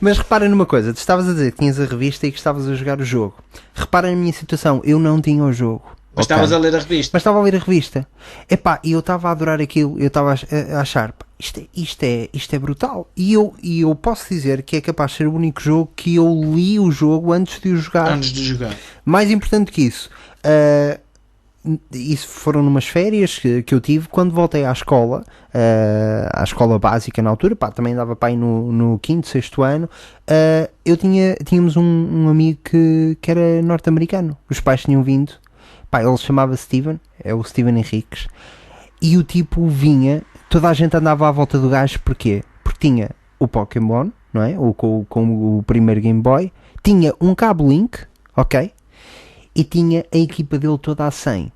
Mas repara numa coisa, tu estavas a dizer que tinhas a revista e que estavas a jogar o jogo. Repara na minha situação, eu não tinha o jogo. Mas estavas a ler a revista. Mas estava a ler a revista. Epá, e eu estava a adorar aquilo, eu estava a achar, pá, isto é brutal. E eu posso dizer que é capaz de ser o único jogo que eu li o jogo antes de o jogar. Antes de jogar. Mais importante que isso, isso foram numas férias que eu tive quando voltei à escola básica na altura, pá, também dava para ir no 5º, 6º ano. Tínhamos um amigo que era norte-americano, os pais tinham vindo, pá, ele se chamava Steven, é o Steven Henriques, e o tipo vinha, toda a gente andava à volta do gajo, porquê? Porque tinha o Pokémon, não é? Com o primeiro Game Boy, tinha um cabo Link, ok? E tinha a equipa dele toda a 100.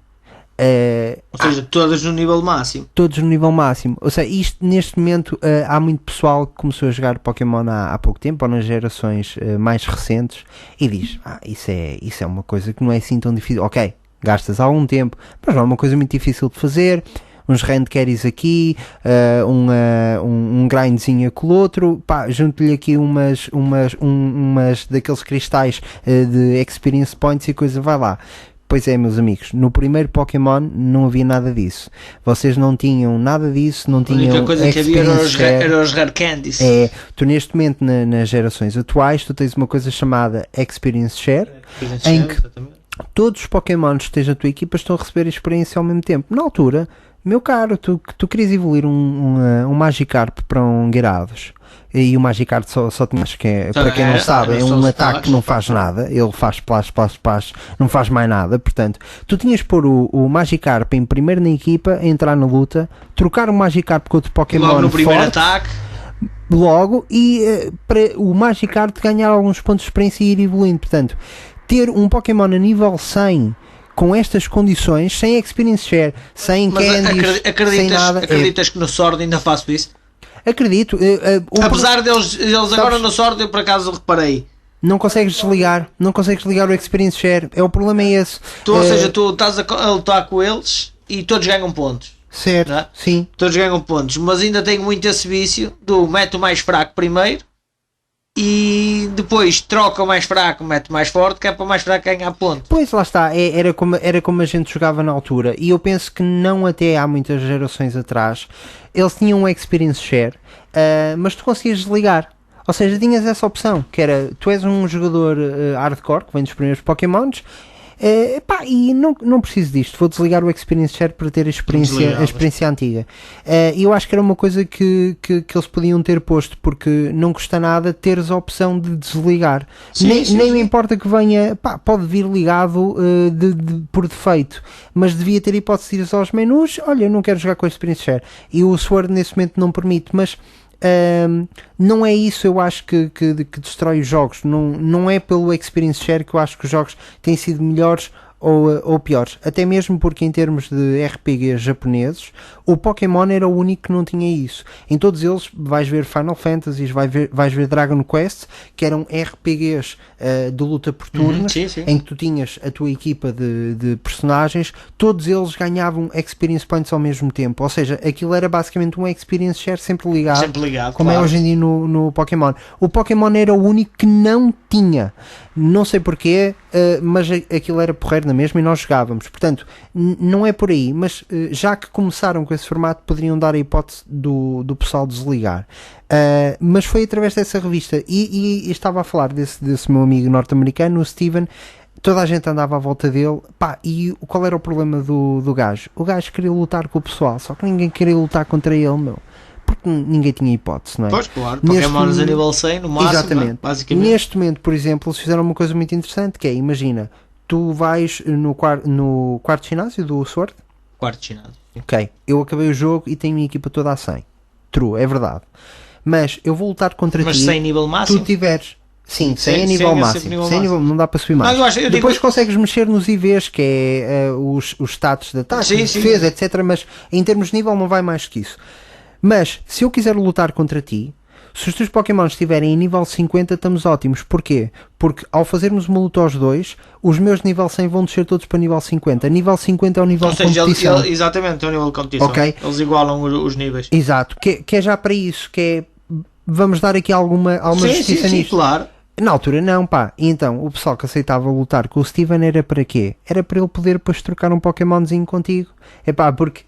Ou seja, todas no nível máximo. Todos no nível máximo. Ou seja, isto neste momento há muito pessoal que começou a jogar Pokémon há pouco tempo, ou nas gerações mais recentes, e diz, isso é uma coisa que não é assim tão difícil. Ok, gastas algum tempo, mas não é uma coisa muito difícil de fazer. Uns hand carries aqui, um grindzinho com o outro, pá, junto-lhe aqui umas daqueles cristais de experience points e coisa, vai lá. Pois é, meus amigos, no primeiro Pokémon não havia nada disso. Vocês não tinham nada disso, não tinham. A única coisa que havia eram os Rare Candies. Tu neste momento nas gerações atuais tu tens uma coisa chamada Experience Share, em que todos os Pokémons que tens na tua equipa estão a receber a experiência ao mesmo tempo. Na altura, meu caro, tu querias evoluir um Magikarp para um Gyarados, e o Magikarp só tinhas que, para quem não sabe, é um ataque que não faz nada, ele faz splash, não faz mais nada. Portanto, tu tinhas de pôr o Magikarp em primeiro na equipa, entrar na luta, trocar o Magikarp com outro Pokémon logo no primeiro forte, ataque, logo, e para o Magikarp ganhar alguns pontos de experiência e ir evoluindo. Portanto, ter um Pokémon a nível 100 com estas condições, sem Experience Share, sem candies, sem nada. Acreditas que no Sword ainda faço isso? Acredito. Apesar deles agora no Sword, eu por acaso reparei, não consegues desligar o Experience Share. O problema é esse. Ou seja, tu estás a lutar com eles e todos ganham pontos. Certo, não é? sim. Todos ganham pontos, mas ainda tenho muito esse vício do mete o mais fraco primeiro e depois troca o mais fraco, mete o mais forte, que é para o mais fraco ganhar ponto. Pois, lá está, era como a gente jogava na altura, e eu penso que não até há muitas gerações atrás, eles tinham um experience share, mas tu conseguias desligar. Ou seja, tinhas essa opção, que era, tu és um jogador hardcore, que vem dos primeiros Pokémons, e não preciso disto, vou desligar o Experience Share para ter a experiência antiga. E eu acho que era uma coisa que eles podiam ter posto, porque não custa nada teres a opção de desligar. Nem me importa que venha, pode vir ligado por defeito, mas devia ter hipótese de ir aos menus, olha, eu não quero jogar com a Experience Share. E o Sword nesse momento não permite, mas não é isso, eu acho que destrói os jogos. Não é pelo Experience Share que eu acho que os jogos têm sido melhores ou piores, até mesmo porque em termos de RPGs japoneses o Pokémon era o único que não tinha isso. Em todos eles vais ver Final Fantasies, vais ver Dragon Quest, que eram RPGs de luta por turnos, em que tu tinhas a tua equipa de personagens, todos eles ganhavam Experience Points ao mesmo tempo, ou seja, aquilo era basicamente um Experience Share sempre ligado como claro. É hoje em dia no Pokémon. O Pokémon era o único que não tinha, não sei porquê, mas aquilo era porreiro na mesma e nós jogávamos, portanto não é por aí, mas já que começaram com esse formato, poderiam dar a hipótese do pessoal desligar. Mas foi através dessa revista e estava a falar desse meu amigo norte-americano, o Steven. Toda a gente andava à volta dele, e qual era o problema do gajo? O gajo queria lutar com o pessoal, só que ninguém queria lutar contra ele, meu, porque ninguém tinha hipótese, não é? Pois, claro, Pokémons a nível 100 no máximo. Exatamente. Basicamente. Neste momento, por exemplo, eles fizeram uma coisa muito interessante, que é, imagina, tu vais no quarto ginásio do Sword? Quarto ginásio. Ok, eu acabei o jogo e tenho a minha equipa toda a 100. True, é verdade. Mas eu vou lutar contra ti. Mas 100 nível máximo? Tu tiveres... Sim, 100 é nível máximo. 100 nível, não dá para subir mais. Eu depois consegues mexer nos IVs, que é os status de ataque, defesa, etc. Mas em termos de nível não vai mais que isso. Mas se eu quiser lutar contra ti, se os teus Pokémon estiverem em nível 50, estamos ótimos. Porquê? Porque ao fazermos uma luta aos dois, os meus nível 100 vão descer todos para nível 50. Nível 50 é o nível de competição. Exatamente, é o nível de competição. Okay. Eles igualam os níveis. Exato, que é já para isso, que é, vamos dar aqui alguma justiça nisto. Sim, claro. Na altura não, E então, o pessoal que aceitava lutar com o Steven era para quê? Era para ele poder depois trocar um Pokémonzinho contigo. Porque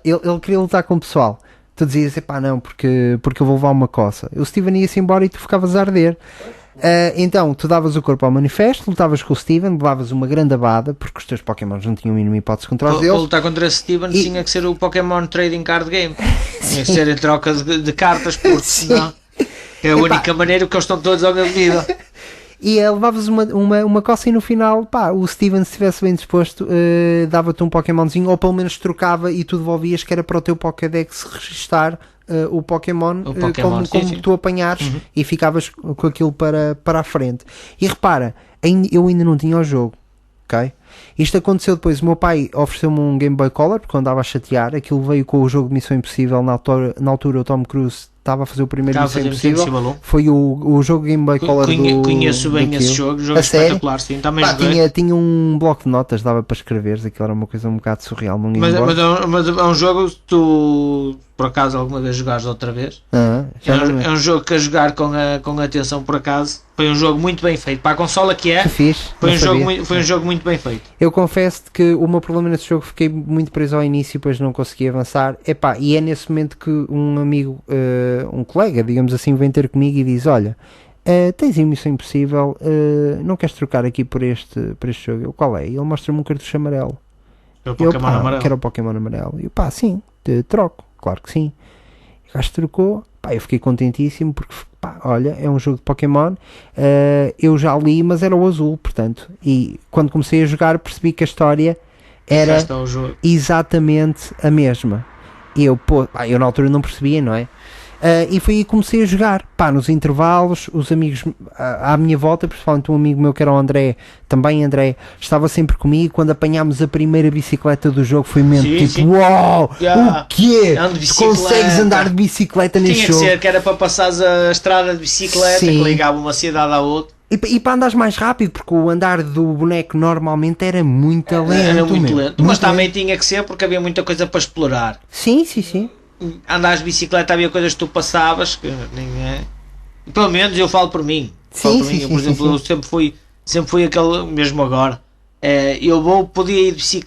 ele queria lutar com o pessoal. Tu dizias, não, porque eu vou levar uma coça. O Steven ia-se embora e tu ficavas a arder. Então, tu davas o corpo ao manifesto, lutavas com o Steven, levavas uma grande abada, porque os teus Pokémons não tinham a mínima hipótese contra os deles. Para lutar contra o Steven tinha que ser o Pokémon Trading Card Game. Tinha que ser em troca de cartas, porque senão é a única maneira que eles estão todos ao mesmo nível. E levavas uma coça e no final, o Steven, se estivesse bem disposto, dava-te um Pokémonzinho, ou pelo menos trocava e tu devolvias, que era para o teu Pokédex registar o Pokémon como tu apanhares, e ficavas com aquilo para a frente. E repara, eu ainda não tinha o jogo, ok? Isto aconteceu depois, o meu pai ofereceu-me um Game Boy Color, porque eu andava a chatear, aquilo veio com o jogo de Missão Impossível, na altura o Tom Cruise estava a fazer o primeiro Missão Impossível, foi o jogo Game Boy Color conheço bem esse jogo é espetacular, sim, também tinha um bloco de notas, dava para escreveres, aquilo era uma coisa um bocado surreal num Game Boy. Mas é um jogo que tu, por acaso, alguma vez jogares outra vez, é um jogo que a jogar com atenção, por acaso, foi um jogo muito bem feito, para a consola que é, foi um jogo muito bem feito. Eu confesso que o meu problema nesse jogo, fiquei muito preso ao início, depois não consegui avançar, e é nesse momento que um amigo, um colega, digamos assim, vem ter comigo e diz, olha, tens a Missão Impossível, não queres trocar aqui por este jogo? Eu, qual é? E ele mostra-me um cartucho amarelo. Amarelo. Que era o Pokémon amarelo. E eu, sim, troco, claro que sim. O gajo trocou, eu fiquei contentíssimo, porque, olha, é um jogo de Pokémon, eu já li, mas era o azul, portanto, e quando comecei a jogar percebi que a história era exatamente a mesma. E eu na altura não percebia, não é? E foi aí que comecei a jogar, nos intervalos, os amigos à minha volta, principalmente um amigo meu que era o André, estava sempre comigo. Quando apanhámos a primeira bicicleta do jogo, foi mesmo uau, o quê? Tu consegues andar de bicicleta neste jogo? Tinha que ser, que era para passares a estrada de bicicleta, que ligava uma cidade à outra. E para andares mais rápido, porque o andar do boneco normalmente era muito lento. Era muito meu. lento, mas também tinha que ser porque havia muita coisa para explorar. Sim, sim, sim. Andares de bicicleta, havia coisas que tu passavas que ninguém. Pelo menos eu falo por mim. Falo por mim. Eu, por exemplo, eu sempre fui aquele, mesmo agora.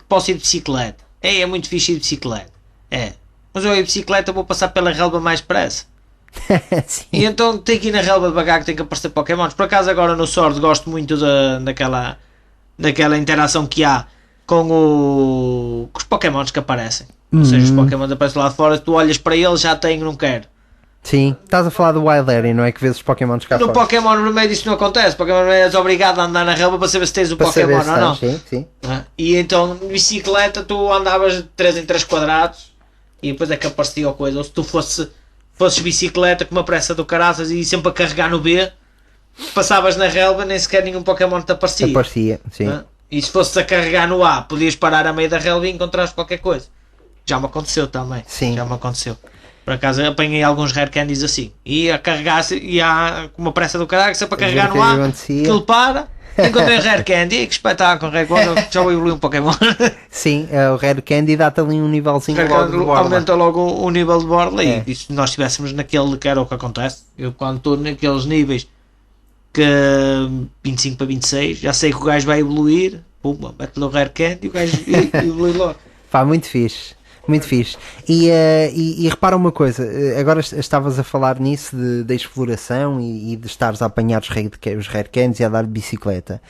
Posso ir de bicicleta. É muito fixe ir de bicicleta. Mas eu ir de bicicleta vou passar pela relva mais depressa. Sim. E então tem que ir na relva devagar, que tem que aparecer Pokémons. Por acaso agora no Sword gosto muito daquela interação que há com os Pokémons que aparecem. Ou seja, os Pokémons aparecem lá de fora, tu olhas para eles, já tenho, não quero. Sim, estás a falar do Wild Area, não é? Que vês os Pokémons cá No fora. Pokémon Vermelho isso não acontece. Pokémon Vermelho és obrigado a andar na relva para saber se tens o Para Pokémon saber se ou não. tens, sim. E então, de bicicleta, tu andavas de 3 em 3 quadrados e depois é que aparecia a coisa. Ou se tu fosses bicicleta com uma pressa do caraças e sempre a carregar no B, passavas na relva, nem sequer nenhum Pokémon te aparecia. Aparecia, sim. E se fosses a carregar no A, podias parar a meio da relva e encontrares qualquer coisa. Já me aconteceu também. Sim. Já me aconteceu. Por acaso eu apanhei alguns rare candies assim. E a carregar, com uma pressa do caralho, sempre a carregar no A, aquilo para. Encontrei rare candy, que espetáculo, já vou evoluir um Pokémon. Sim, o Rare Candy dá-te ali um nívelzinho logo de borla. Aumenta logo o nível de borla. E se nós estivéssemos naquele, que era o que acontece, eu quando estou naqueles níveis que 25 para 26, já sei que o gajo vai evoluir, pumba, mete-lhe o rare candy e o gajo evolui logo. Pá, muito fixe. Muito fixe. E repara uma coisa, agora estavas a falar nisso da exploração e de estares a apanhar os rare candies e a dar de bicicleta.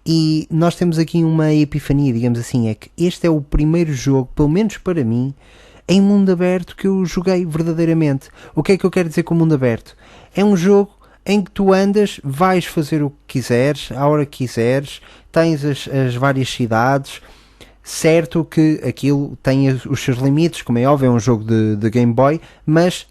E nós temos aqui uma epifania, digamos assim, é que este é o primeiro jogo, pelo menos para mim, em mundo aberto que eu joguei verdadeiramente. O que é que eu quero dizer com mundo aberto? É um jogo em que tu andas, vais fazer o que quiseres, à hora que quiseres, tens as várias cidades. Certo que aquilo tem os seus limites, como é óbvio, é um jogo de Game Boy, mas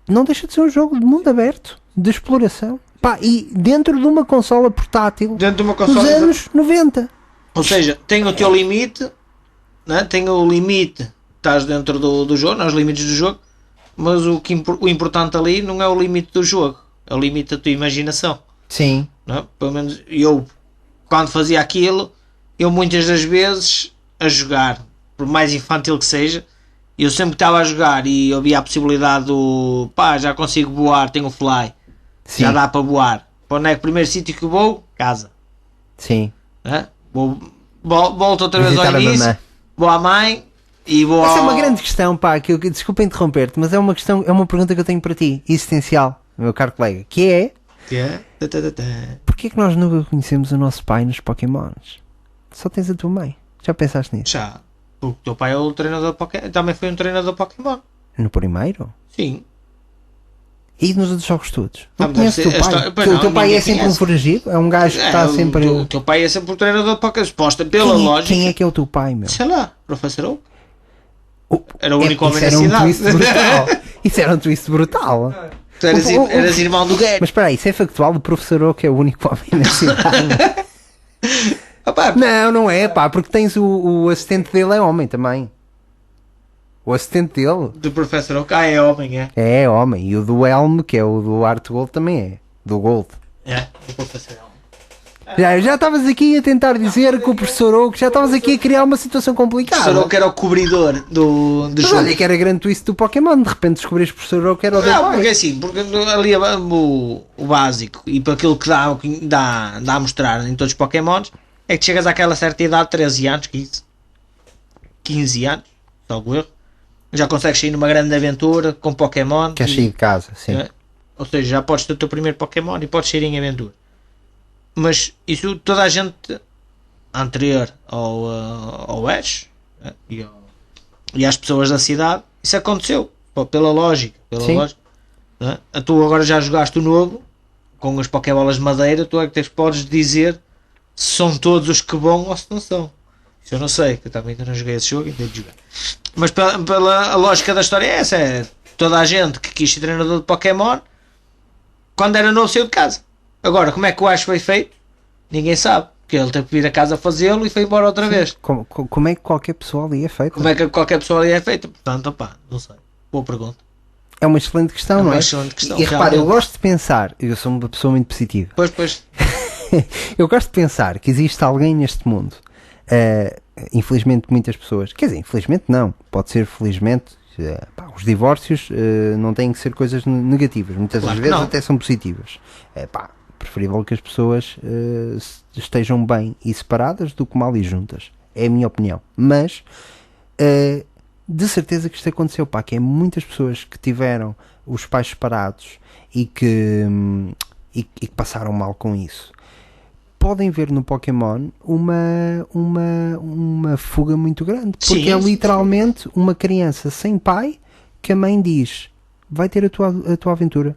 não deixa de ser um jogo de mundo aberto, de exploração. Pá, e dentro de uma consola portátil dos anos 90. Ou seja, tem o teu limite, né? Tem o limite, estás dentro do jogo, não os limites do jogo, mas o importante ali não é o limite do jogo, é o limite da tua imaginação. Sim. Não é? Pelo menos eu, quando fazia aquilo, eu muitas das vezes a jogar, por mais infantil que seja, eu sempre estava a jogar e eu via a possibilidade do já consigo voar, tenho o fly. Sim. Já dá para voar. Para onde é que o primeiro sítio que vou? Casa. Sim. Volto outra vez ao início, vou à mãe e vou Essa é uma grande questão, pá, desculpa interromper-te, mas é uma questão, é uma pergunta que eu tenho para ti, existencial, meu caro colega, que é porquê é que nós nunca conhecemos o nosso pai nos Pokémons? Só tens a tua mãe. Já pensaste nisso? Já. O teu pai é o treinador Pokémon. Também foi um treinador Pokémon. No primeiro? Sim. E nos outros jogos todos? Não conheces o teu pai? O teu pai é sempre um foragido? É um gajo que está sempre... O teu pai é sempre o treinador Pokémon. Exposta pela lógica. Quem é que é o teu pai, meu? Sei lá. Professor Oak. Era o único homem na cidade. Isso era um twist brutal. Tu eras irmão do Gary. Mas espera aí, isso é factual? O professor Oak é o único homem na cidade? Não é, pá, porque tens o assistente dele é homem também. O assistente dele do Professor Oak, é homem, é? É homem, e o do Helm, que é o do Art Gold, também é. Do Gold. É, do Professor Helm. Já estavas aqui a tentar dizer que o professor Oak, já estavas aqui a criar uma situação complicada. O professor Oak era o cobridor do jogo. Olha que era grande twist do Pokémon, de repente descobriste que o professor Oak era o Não, porque assim, porque ali o básico e para aquilo que dá a mostrar em todos os Pokémons é que chegas àquela certa idade, 13 anos, 15 anos, salvo erro, já consegues sair numa grande aventura com Pokémon. Queres sair de casa, sim. Ou seja, já podes ter o teu primeiro Pokémon e podes sair em aventura. Mas isso toda a gente anterior ao Ash e às pessoas da cidade, isso aconteceu, pela lógica. Tu agora já jogaste o novo com as Pokébolas de madeira, tu é que podes dizer se são todos os que vão ou se não são. Isso eu não sei, que eu também ainda não joguei esse jogo, ainda de jogar. Mas pela lógica da história é essa, é toda a gente que quis ser treinador de Pokémon quando era novo saiu de casa. Agora, como é que o Ash foi feito? Ninguém sabe, porque ele teve que vir a casa fazê-lo e foi embora outra vez. Como é que qualquer pessoa ali é feito? Como é que qualquer pessoa ali é feita? Portanto, opá, não sei. Boa pergunta. É uma excelente questão, não é? Excelente questão, E repara, eu realmente. gosto de pensar, eu sou uma pessoa muito positiva, Pois. eu gosto de pensar que existe alguém neste mundo, infelizmente muitas pessoas, quer dizer, infelizmente não, pode ser felizmente, os divórcios não têm que ser coisas negativas, muitas Claro das que vezes não. até são positivas. Preferível que as pessoas estejam bem e separadas do que mal e juntas, é a minha opinião, mas de certeza que isto aconteceu, pá, que é muitas pessoas que tiveram os pais separados e que passaram mal com isso. Podem ver no Pokémon uma fuga muito grande, porque Sim, é sim, literalmente uma criança sem pai que a mãe diz, vai ter a tua aventura,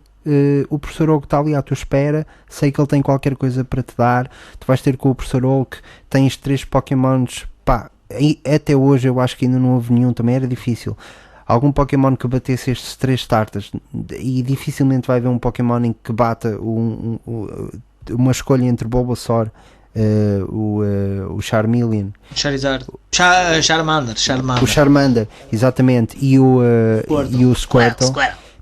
o professor Oak está ali à tua espera, sei que ele tem qualquer coisa para te dar, tu vais ter com o professor Oak, tens 3 Pokémons, pá, até hoje eu acho que ainda não houve nenhum, também era difícil. Algum Pokémon que batesse estes 3 starters, e dificilmente vai haver um Pokémon em que bata uma escolha entre Bulbasaur, o Charmeleon, Charizard. Charmander. o Charmander, exatamente, e o Squirtle.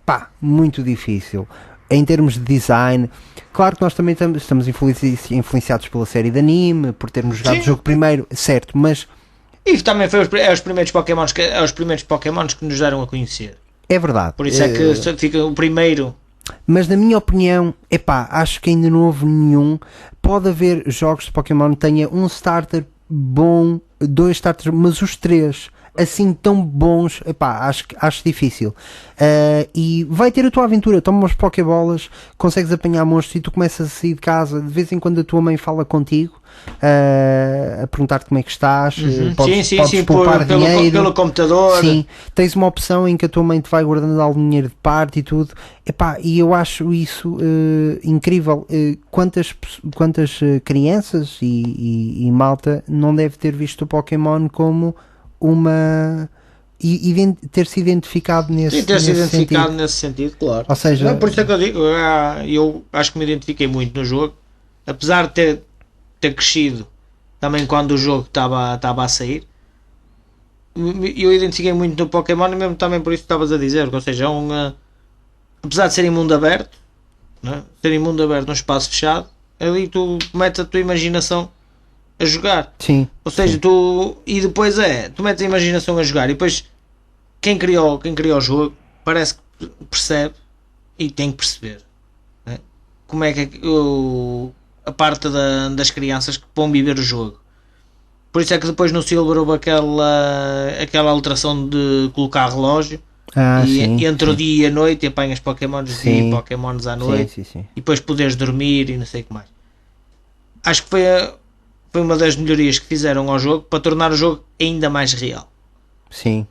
Pá, muito difícil. Em termos de design, claro que nós também estamos influenciados pela série de anime, por termos jogado Sim. o jogo primeiro, certo, mas E também foi os primeiros Pokémons que nos deram a conhecer. é verdade. Por isso é que fica o primeiro. Mas na minha opinião, acho que ainda não houve nenhum. Pode haver jogos de Pokémon que tenha um starter bom, 2 starters, mas os 3 assim tão bons, acho difícil. E vai ter a tua aventura, toma umas Pokébolas, consegues apanhar monstros e tu começas a sair de casa, de vez em quando a tua mãe fala contigo, a perguntar-te como é que estás, podes poupar dinheiro. Pelo computador. Sim, tens uma opção em que a tua mãe te vai guardando algum dinheiro de parte e tudo. E eu acho isso incrível. Quantas crianças e malta não deve ter visto o Pokémon como uma... ter-se identificado nesse sentido. Nesse sentido, claro. Ou seja, Por isso é que eu digo, eu acho que me identifiquei muito no jogo, apesar de ter crescido também quando o jogo estava a sair. Eu identifiquei muito no Pokémon, mesmo também por isso que estavas a dizer, ou seja, apesar de ser em mundo aberto, né? Ser em mundo aberto num espaço fechado, ali tu metes a tua imaginação a jogar. sim, Ou seja, e depois tu metes a imaginação a jogar e depois quem criou o jogo parece que percebe e tem que perceber, né? Como é que a parte das crianças que vão viver o jogo. Por isso é que depois no Silver houve aquela alteração de colocar relógio e entre o dia e a noite e apanhas Pokémons de dia e Pokémons à noite sim. e depois poderes dormir e não sei o que mais. Acho que foi uma das melhorias que fizeram ao jogo para tornar o jogo ainda mais real. Sim.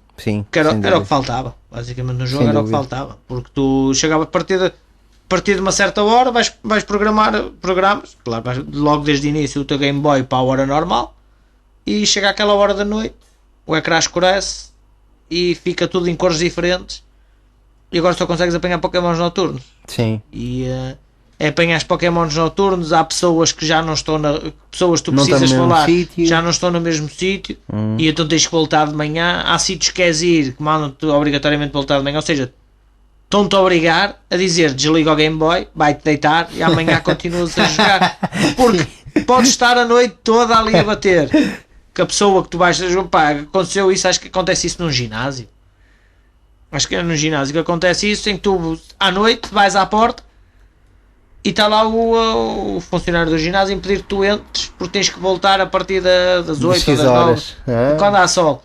Que era o que faltava, basicamente no jogo Sem era dúvida. o que faltava, porque tu chegava a partir de uma certa hora, vais programar programas, claro, logo desde o início o teu Game Boy para a hora normal e chega àquela hora da noite, o ecrã escurece e fica tudo em cores diferentes e agora só consegues apanhar Pokémons noturnos. Sim. E apanhar Pokémons noturnos, há pessoas que já não estão pessoas que tu Não estão precisas no mesmo falar sítio. já não estão no mesmo sítio e então tens que voltar de manhã. Há sítios que queres ir que mandam-te obrigatoriamente voltar de manhã, ou seja, estão-te a obrigar a dizer desliga o Game Boy, vai-te deitar e amanhã continuas a jogar, porque podes estar a noite toda ali a bater que a pessoa que tu vais aconteceu isso, acho que acontece isso num ginásio, acho que é num ginásio que acontece isso, em que tu à noite vais à porta e está lá o funcionário do ginásio a impedir que tu entres porque tens que voltar a partir das 8 ou das 9 quando há sol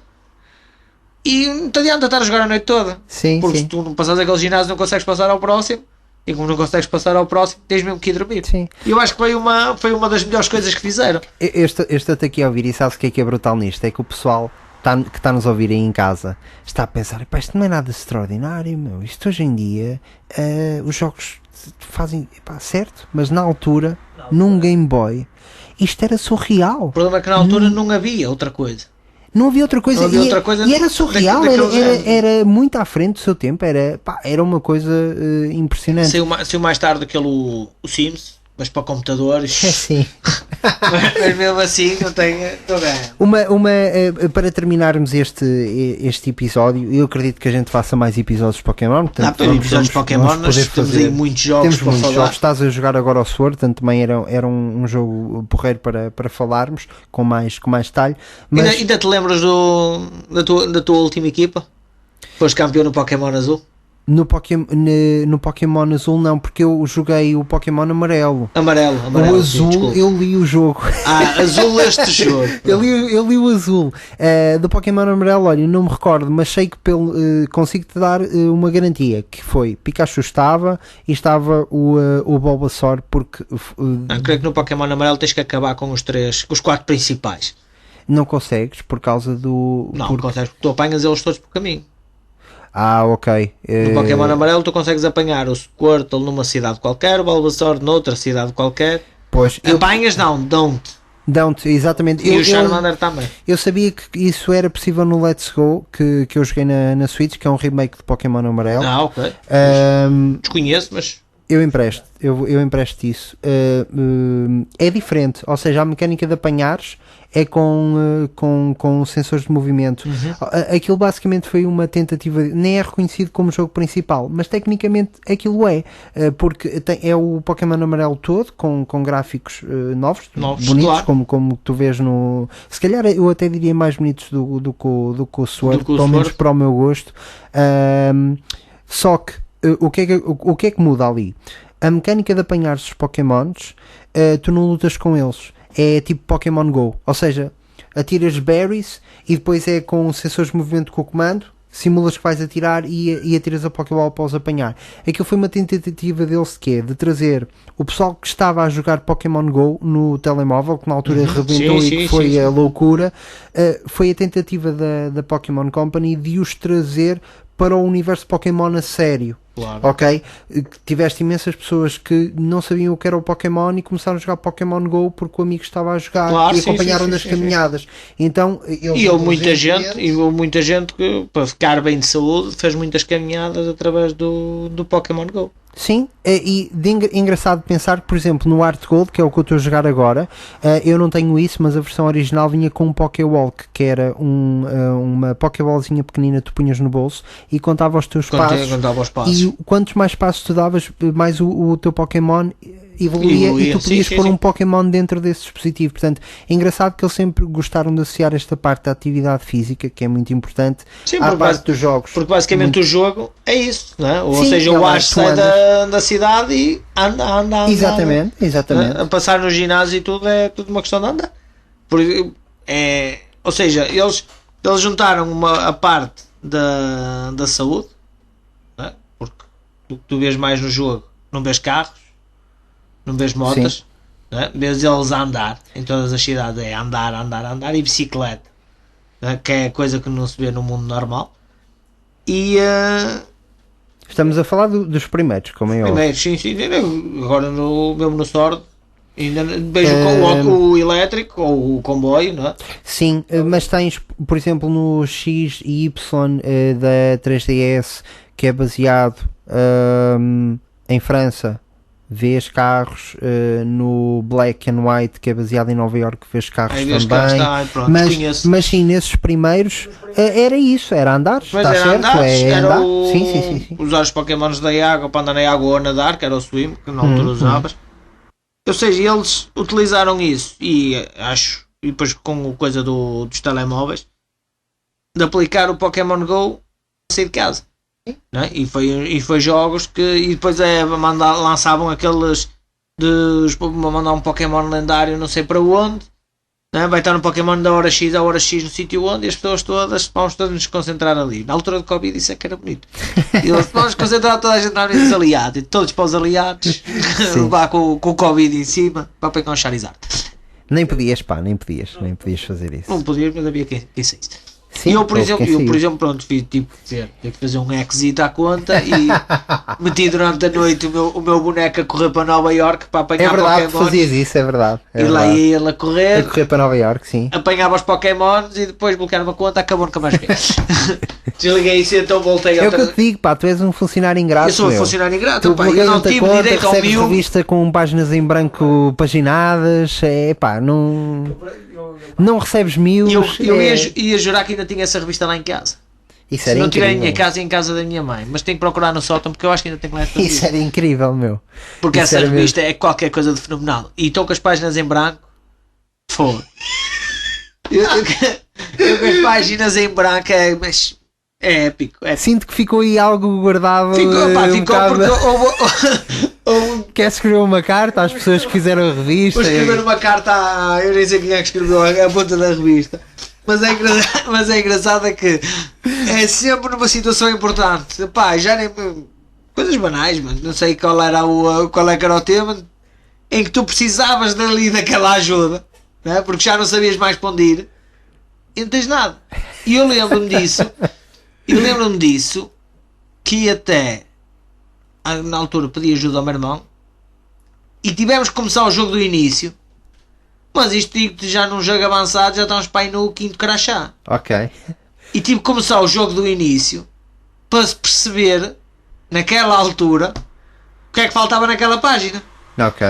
e não te adianta estar a jogar a noite toda, porque se tu não passares aquele ginásio não consegues passar ao próximo e como não consegues passar ao próximo tens mesmo que ir dormir. Sim. E eu acho que foi uma das melhores coisas que fizeram. Eu estou-te aqui a ouvir e sabes o que é brutal nisto? É que o pessoal que está-nos a ouvir aí em casa está a pensar, isto não é nada extraordinário, meu. Isto hoje em dia os jogos fazem certo, mas na altura num Game Boy isto era surreal. O problema é que na altura não havia outra coisa. Não havia outra coisa, e era surreal, era muito à frente do seu tempo, era uma coisa impressionante. Saiu mais tarde aquele o Sims, mas para computadores. Sim. Mas mesmo assim não tenho. Para terminarmos este episódio, eu acredito que a gente faça mais episódios de Pokémon. Portanto, episódios de Pokémon, nós temos aí muitos jogos para falar. Jogos. Estás a jogar agora ao Sword, portanto também era um jogo porreiro para falarmos com mais detalhe. Mas... Ainda te lembras da tua última equipa? Foste campeão no Pokémon Azul? No Pokémon Azul não, porque eu joguei o Pokémon Amarelo. O Azul, eu li o jogo. Azul este jogo. eu li o Azul. Do Pokémon Amarelo, olha, não me recordo, mas sei que consigo-te dar uma garantia, que foi Pikachu estava e estava o Bulbasaur, porque... creio que no Pokémon Amarelo tens que acabar com os 4 principais. Não consegues, por causa do... Não consegues, porque tu apanhas eles todos por caminho. Ok. No Pokémon Amarelo tu consegues apanhar o Squirtle numa cidade qualquer, o Bulbasaur noutra cidade qualquer. Pois, apanhas não, don't. Exatamente. E o Charmander também. Eu sabia que isso era possível no Let's Go, que eu joguei na Switch, que é um remake de Pokémon Amarelo. Ok. Desconheço, mas... Eu empresto isso. É diferente, ou seja, a mecânica de apanhares é com sensores de movimento. Aquilo basicamente foi uma tentativa, nem é reconhecido como jogo principal, mas tecnicamente aquilo porque é o Pokémon Amarelo todo com gráficos novos, bonitos, claro. como tu vês no... Se calhar eu até diria mais bonitos do que o Sword, pelo menos para o meu gosto. Só que o que é que muda ali? A mecânica de apanhar os Pokémons, tu não lutas com eles. É tipo Pokémon Go, ou seja, atiras berries e depois é com sensores de movimento com o comando, simulas que vais atirar e atiras a Pokéball para os apanhar. Aquilo foi uma tentativa deles de trazer o pessoal que estava a jogar Pokémon Go no telemóvel, que na altura rebentou e que foi a loucura. Foi a tentativa da Pokémon Company de os trazer para o universo Pokémon a sério. Claro. Ok? Tiveste imensas pessoas que não sabiam o que era o Pokémon e começaram a jogar Pokémon Go porque o amigo estava a jogar e acompanharam nas caminhadas. Então, houve muita gente que, para ficar bem de saúde, fez muitas caminhadas através do Pokémon Go. Sim, e engraçado pensar que, por exemplo, no Art Gold, que é o que eu estou a jogar agora, eu não tenho isso, mas a versão original vinha com um Pokéwalk, que era uma Pokéballzinha pequenina que tu punhas no bolso e contava os teus passos. E quantos mais passos tu davas, mais o teu Pokémon evoluía e tu podias pôr um Pokémon dentro desse dispositivo. Portanto, é engraçado que eles sempre gostaram de associar esta parte da atividade física, que é muito importante, à parte dos jogos. Porque basicamente o jogo é isso, não é? Ou seja, o Ash sai da cidade e anda. Exatamente. A passar no ginásio e tudo é tudo uma questão de andar. Ou seja, eles juntaram a parte da saúde, não é? Porque o que tu vês mais no jogo, não vês carros, não vês motas, né? Vês eles a andar em todas as cidades, é andar e bicicleta, né? Que é coisa que não se vê no mundo normal. E estamos a falar dos primeiros, como é óbvio. Sim. Agora mesmo no Sword ainda vejo o elétrico ou o comboio, não é? Sim, mas tens, por exemplo, no X e Y da 3DS, que é baseado em França. Vês carros no Black and White, que é baseado em Nova York, vês carros também. Mas sim, nesses primeiros era isso, era andar. Mas está era certo, andar. Era sim. Usar os Pokémons da água para andar na água ou a nadar, que era o Swim, que na altura usavas. Ou seja, eles utilizaram isso e depois com a coisa dos telemóveis, de aplicar o Pokémon Go a sair de casa. Não é? E foi jogos que e depois lançavam aqueles mandar um Pokémon lendário não sei para onde, não é? Vai estar um Pokémon da hora X no sítio onde, e as pessoas todas vamos todos nos concentrar ali. Na altura do Covid isso é que era bonito. E eles vamos concentrar toda a gente nos aliados e todos para os aliados levar com o Covid em cima para pegar um Charizard. Nem podias fazer isso. Não podias, mas havia quem saísse. Sim, E eu, por houve exemplo, quem saiu. pronto, tive que fazer um exit à conta e meti durante a noite o meu boneco a correr para Nova York para É apanhar verdade, tu Pokémon. fazias isso, é verdade. É E lá verdade. ia ele a correr, A correr para Nova York, sim. apanhava os Pokémons e depois bloqueava a conta, acabou nunca mais fiquei. Desliguei isso e então voltei É o que outra eu te digo, pá, tu és um funcionário ingrato. Eu sou um meu. funcionário ingrato, Tu pá, eu não bloqueias-te a tive conta, direito ao recebes mil. revista com páginas em branco paginadas, é pá, não recebes mil. Eu ia jurar que ainda tinha essa revista lá em casa. Isso Se era não tiver em incrível. minha casa, em casa da minha mãe. Mas tenho que procurar no sótão porque eu acho que ainda tenho lá essa Isso revista. era incrível, meu. Porque Isso essa era revista é qualquer coisa de fenomenal. E estou com as páginas em branco. Foda. Eu com as páginas em branco mas é épico. Sinto que ficou aí algo guardado. Ficou porque houve Queres escrever uma carta às pessoas que fizeram a revista? vou escrever uma carta eu nem sei quem é que escreveu a ponta da revista. Mas é engraçado é que é sempre numa situação importante. Pá, já nem. Coisas banais, mano. Não sei qual era o tema em que tu precisavas dali daquela ajuda, né? Porque já não sabias mais para onde ir e não tens nada. E eu lembro-me disso que até na altura pedi ajuda ao meu irmão e tivemos que começar o jogo do início. Mas isto digo-te já num jogo avançado, já estamos para aí no 5º crachá. Ok. E tive que começar o jogo do início para se perceber, naquela altura, o que é que faltava naquela página. Ok.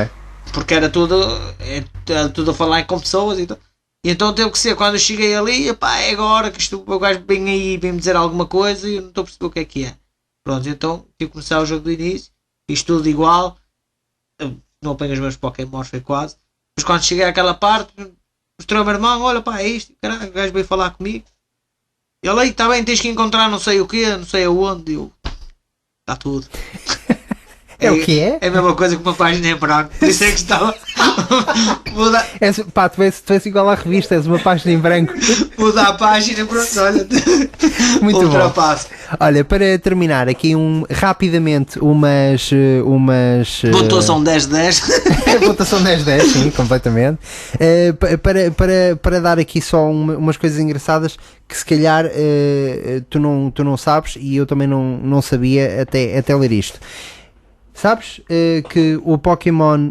Porque era tudo a falar com pessoas e tal. E então teve que ser, quando eu cheguei ali, pá, é agora que o gajo vem aí, vem-me dizer alguma coisa e eu não estou a perceber o que é. Pronto, então tive que começar o jogo do início, fiz tudo igual, não apanho os meus Pokémons, foi quase. Mas quando cheguei àquela parte, mostrei ao meu irmão, olha pá, é isto, caralho, o gajo veio falar comigo. Ele aí, está bem, tens que encontrar não sei o quê, não sei aonde, está tudo. É o que é? É a mesma coisa que uma página em branco, por isso é que estava... Pá, tu és igual à revista, és uma página em branco. Mudar a página, pronto, olha. Muito ultrapasso. bom. Olha, para terminar aqui rapidamente umas Pontuação 10-10. pontuação 10-10, sim, completamente. Para dar aqui só umas coisas engraçadas que se calhar tu não sabes e eu também não sabia até ler isto. Sabes que o Pokémon,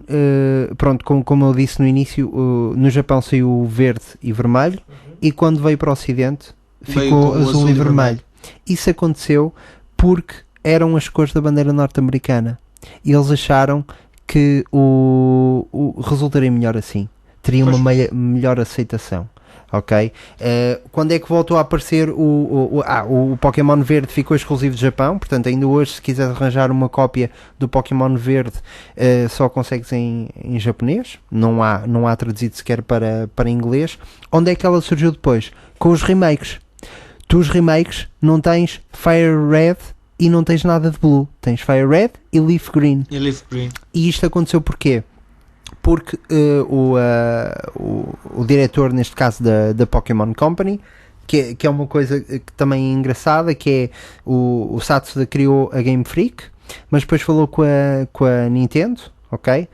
pronto, como eu disse no início, no Japão saiu o verde e vermelho, e quando veio para o Ocidente ficou azul e vermelho. Isso aconteceu porque eram as cores da bandeira norte-americana e eles acharam que resultaria melhor assim, teria uma melhor aceitação. Ok? Quando é que voltou a aparecer o Pokémon Verde? Ficou exclusivo de Japão, portanto ainda hoje se quiser arranjar uma cópia do Pokémon Verde só consegues em japonês, não há traduzido sequer para inglês. Onde é que ela surgiu depois? Com os remakes. Tu os remakes não tens Fire Red e não tens nada de Blue, tens Fire Red e Leaf Green. E isto aconteceu porquê? Porque o diretor, neste caso da Pokémon Company, que é uma coisa que também é engraçada, que é o Satsuda criou a Game Freak, mas depois falou com a Nintendo, ok?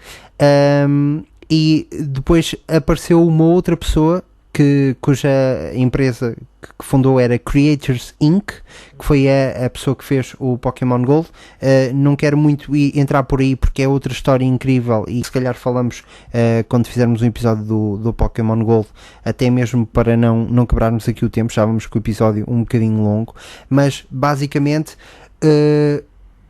E depois apareceu uma outra pessoa cuja empresa que fundou era Creators Inc., que foi a pessoa que fez o Pokémon Gold. Não quero muito entrar por aí porque é outra história incrível e se calhar falamos quando fizermos um episódio do Pokémon Gold, até mesmo para não quebrarmos aqui o tempo, já vamos com o episódio um bocadinho longo, mas basicamente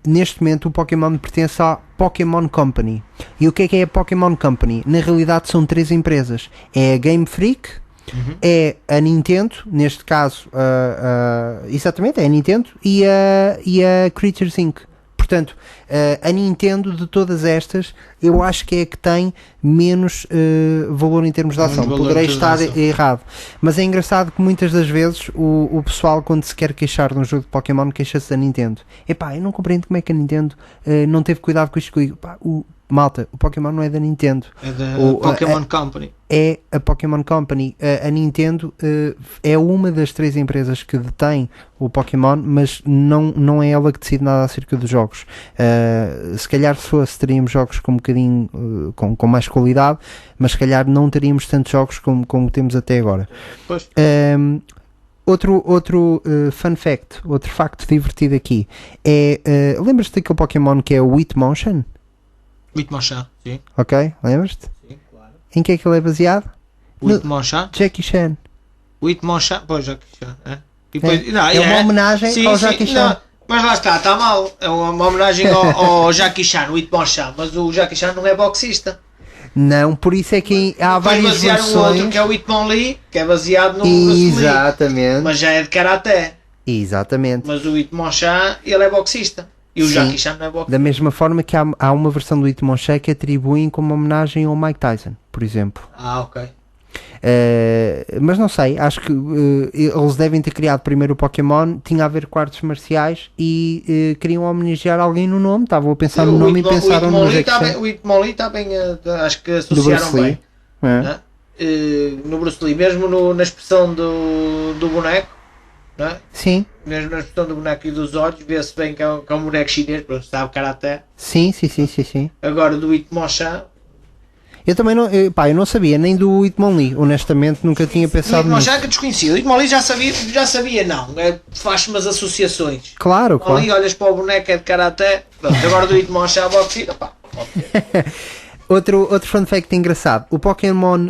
neste momento o Pokémon pertence à Pokémon Company. E o que é a Pokémon Company? Na realidade são 3 empresas, é a Game Freak, é a Nintendo, neste caso exatamente, é a Nintendo e a Creatures Inc. Portanto, a Nintendo de todas estas eu acho que é a que tem menos valor em termos de ação. Poderei estar errado, mas é engraçado que muitas das vezes o pessoal, quando se quer queixar de um jogo de Pokémon, queixa-se da Nintendo. Epá, eu não compreendo como é que a Nintendo não teve cuidado com isto que eu digo. Malta, o Pokémon não é da Nintendo, é da Pokémon Company. É a Pokémon Company. A Nintendo é uma das 3 empresas que detém o Pokémon, mas não é ela que decide nada acerca dos jogos. Se calhar se fosse, teríamos jogos com um bocadinho com mais qualidade, mas se calhar não teríamos tantos jogos como temos até agora. Outro fun fact, outro facto divertido aqui é, lembras-te daquele Pokémon que é o Hitmonchan? Hitmonchan, sim. Ok, lembras-te? Sim, claro. Em que é que ele é baseado? O Hitmonchan? Jackie Chan. O Hitmonchan, pois, Jackie Chan, é? E É. É uma homenagem ao Jackie Chan. Não, mas lá está mal. É uma homenagem ao Jackie Chan, o Hitmonchan. Mas o Jackie Chan não é boxista. Não, por isso é que há Depois várias basearam versões. outro que é o Hitmonlee, que é baseado no Bruce Lee. Exatamente. Mas já é de karaté. Exatamente. Mas o Hitmonchan, ele é boxista. E o Sim. Jackie Chan não é boxista. Da mesma forma que há uma versão do Hitmonchan que atribuem como homenagem ao Mike Tyson, por exemplo. Ah, ok. Mas não sei, acho que eles devem ter criado primeiro o Pokémon, tinha a ver com artes marciais e queriam homenagear alguém no nome, estavam a pensar no nome e pensaram no Jackie Chan. O Hitmonlee está bem, acho que Do Bruce associaram Lee. bem. É. Né? No Bruce Lee, mesmo na expressão do boneco, né? Sim, Mesmo na expressão do boneco e dos olhos, vê-se bem que é um boneco chinês, pronto, sabe karaté. sim. Agora do Hitmonchan, Eu também não, eu não sabia nem do Hitmonlee, honestamente nunca tinha o pensado nisso. Hitmonchan que desconhecia, o Hitmonlee já sabia não, faz umas associações. Claro, claro. Ali olhas para o boneco é de karaté, pronto, agora do Hitmonchan boxista, pá. Outro fun fact engraçado, o Pokémon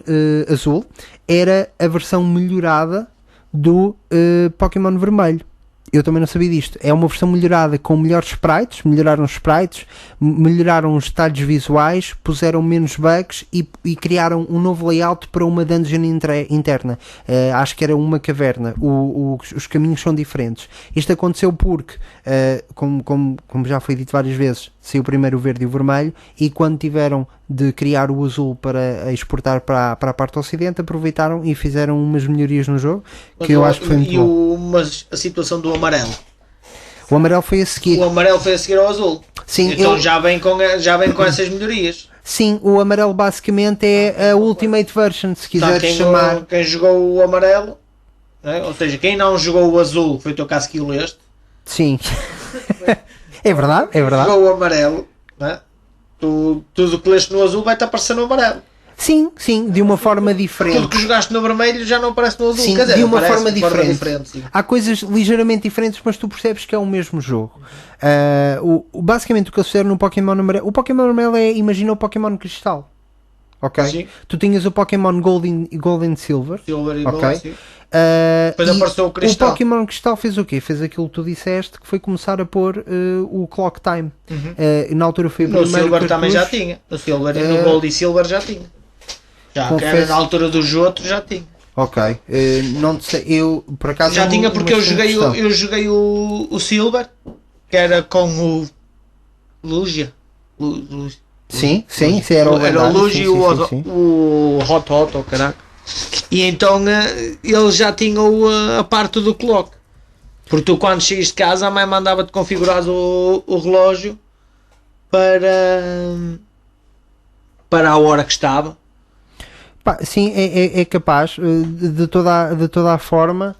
azul era a versão melhorada do Pokémon vermelho. Eu também não sabia disto. É uma versão melhorada com melhores sprites, melhoraram os sprites, melhoraram os detalhes visuais, puseram menos bugs e criaram um novo layout para uma dungeon interna. Acho que era uma caverna. Os caminhos são diferentes. Isto aconteceu porque, como já foi dito várias vezes, saiu primeiro o verde e o vermelho, e quando tiveram de criar o azul para exportar para a parte ocidente, aproveitaram e fizeram umas melhorias no jogo, que eu acho que foi muito bom. Mas a situação do amarelo. O amarelo foi a seguir. O amarelo foi a seguir ao azul. Sim, Então já vem com essas melhorias. Sim, o amarelo basicamente é a Ultimate Version, se quiseres Portanto, chamar. quem jogou o amarelo, né? Ou seja, quem não jogou o azul, foi o teu caso que este, Sim. É verdade, é verdade. jogou o amarelo, né? Tudo que leste no azul vai-te aparecer no amarelo. Sim, de uma forma Tudo diferente. que jogaste no vermelho já não aparece no azul. Sim, Quer dizer, de uma aparece forma de diferente. sim. Há coisas ligeiramente diferentes, mas tu percebes que é o mesmo jogo. Basicamente o que eles fizeram no Pokémon amarelo. O Pokémon amarelo imagina o Pokémon Cristal. Ok? Sim. Tu tinhas o Pokémon Gold and Silver. Silver e Ok. Gold, sim. Depois apareceu o Cristal. Pokémon Cristal fez o quê? Fez aquilo que tu disseste, que foi começar a pôr o Clock Time. Na altura foi o No primeiro Silver também já cartucho. tinha. No Silver e no Gold e Silver já tinha. Já, que era Confesso- na altura dos outros já tinha. Ok. Não sei, eu por acaso Já não- tinha não porque eu sei joguei, questão. eu joguei o Silver, que era com o Lugia. Sim, era o Era o lendário, Lugia e sim, sim. o Hot, oh caraca. E então eles já tinham a parte do clock. Porque tu quando chegas de casa a mãe mandava-te configurar o relógio para a hora que estava. Pá, sim, é capaz de toda a forma.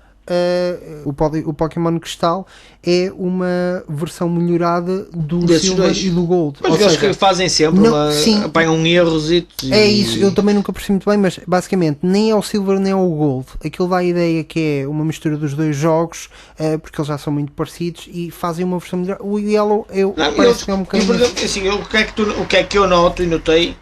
O Pokémon Cristal é uma versão melhorada do Desses Silver dois. e do Gold. Mas Ou eles seja, que fazem sempre, não- sim. apanham erros e é isso, eu também nunca percebi muito bem, mas basicamente nem é o Silver nem é o Gold. Aquilo dá a ideia que é uma mistura dos dois jogos, porque eles já são muito parecidos e fazem uma versão melhor. O Yellow parece que é um bocadinho. por exemplo, assim, o que é que eu noto e notei,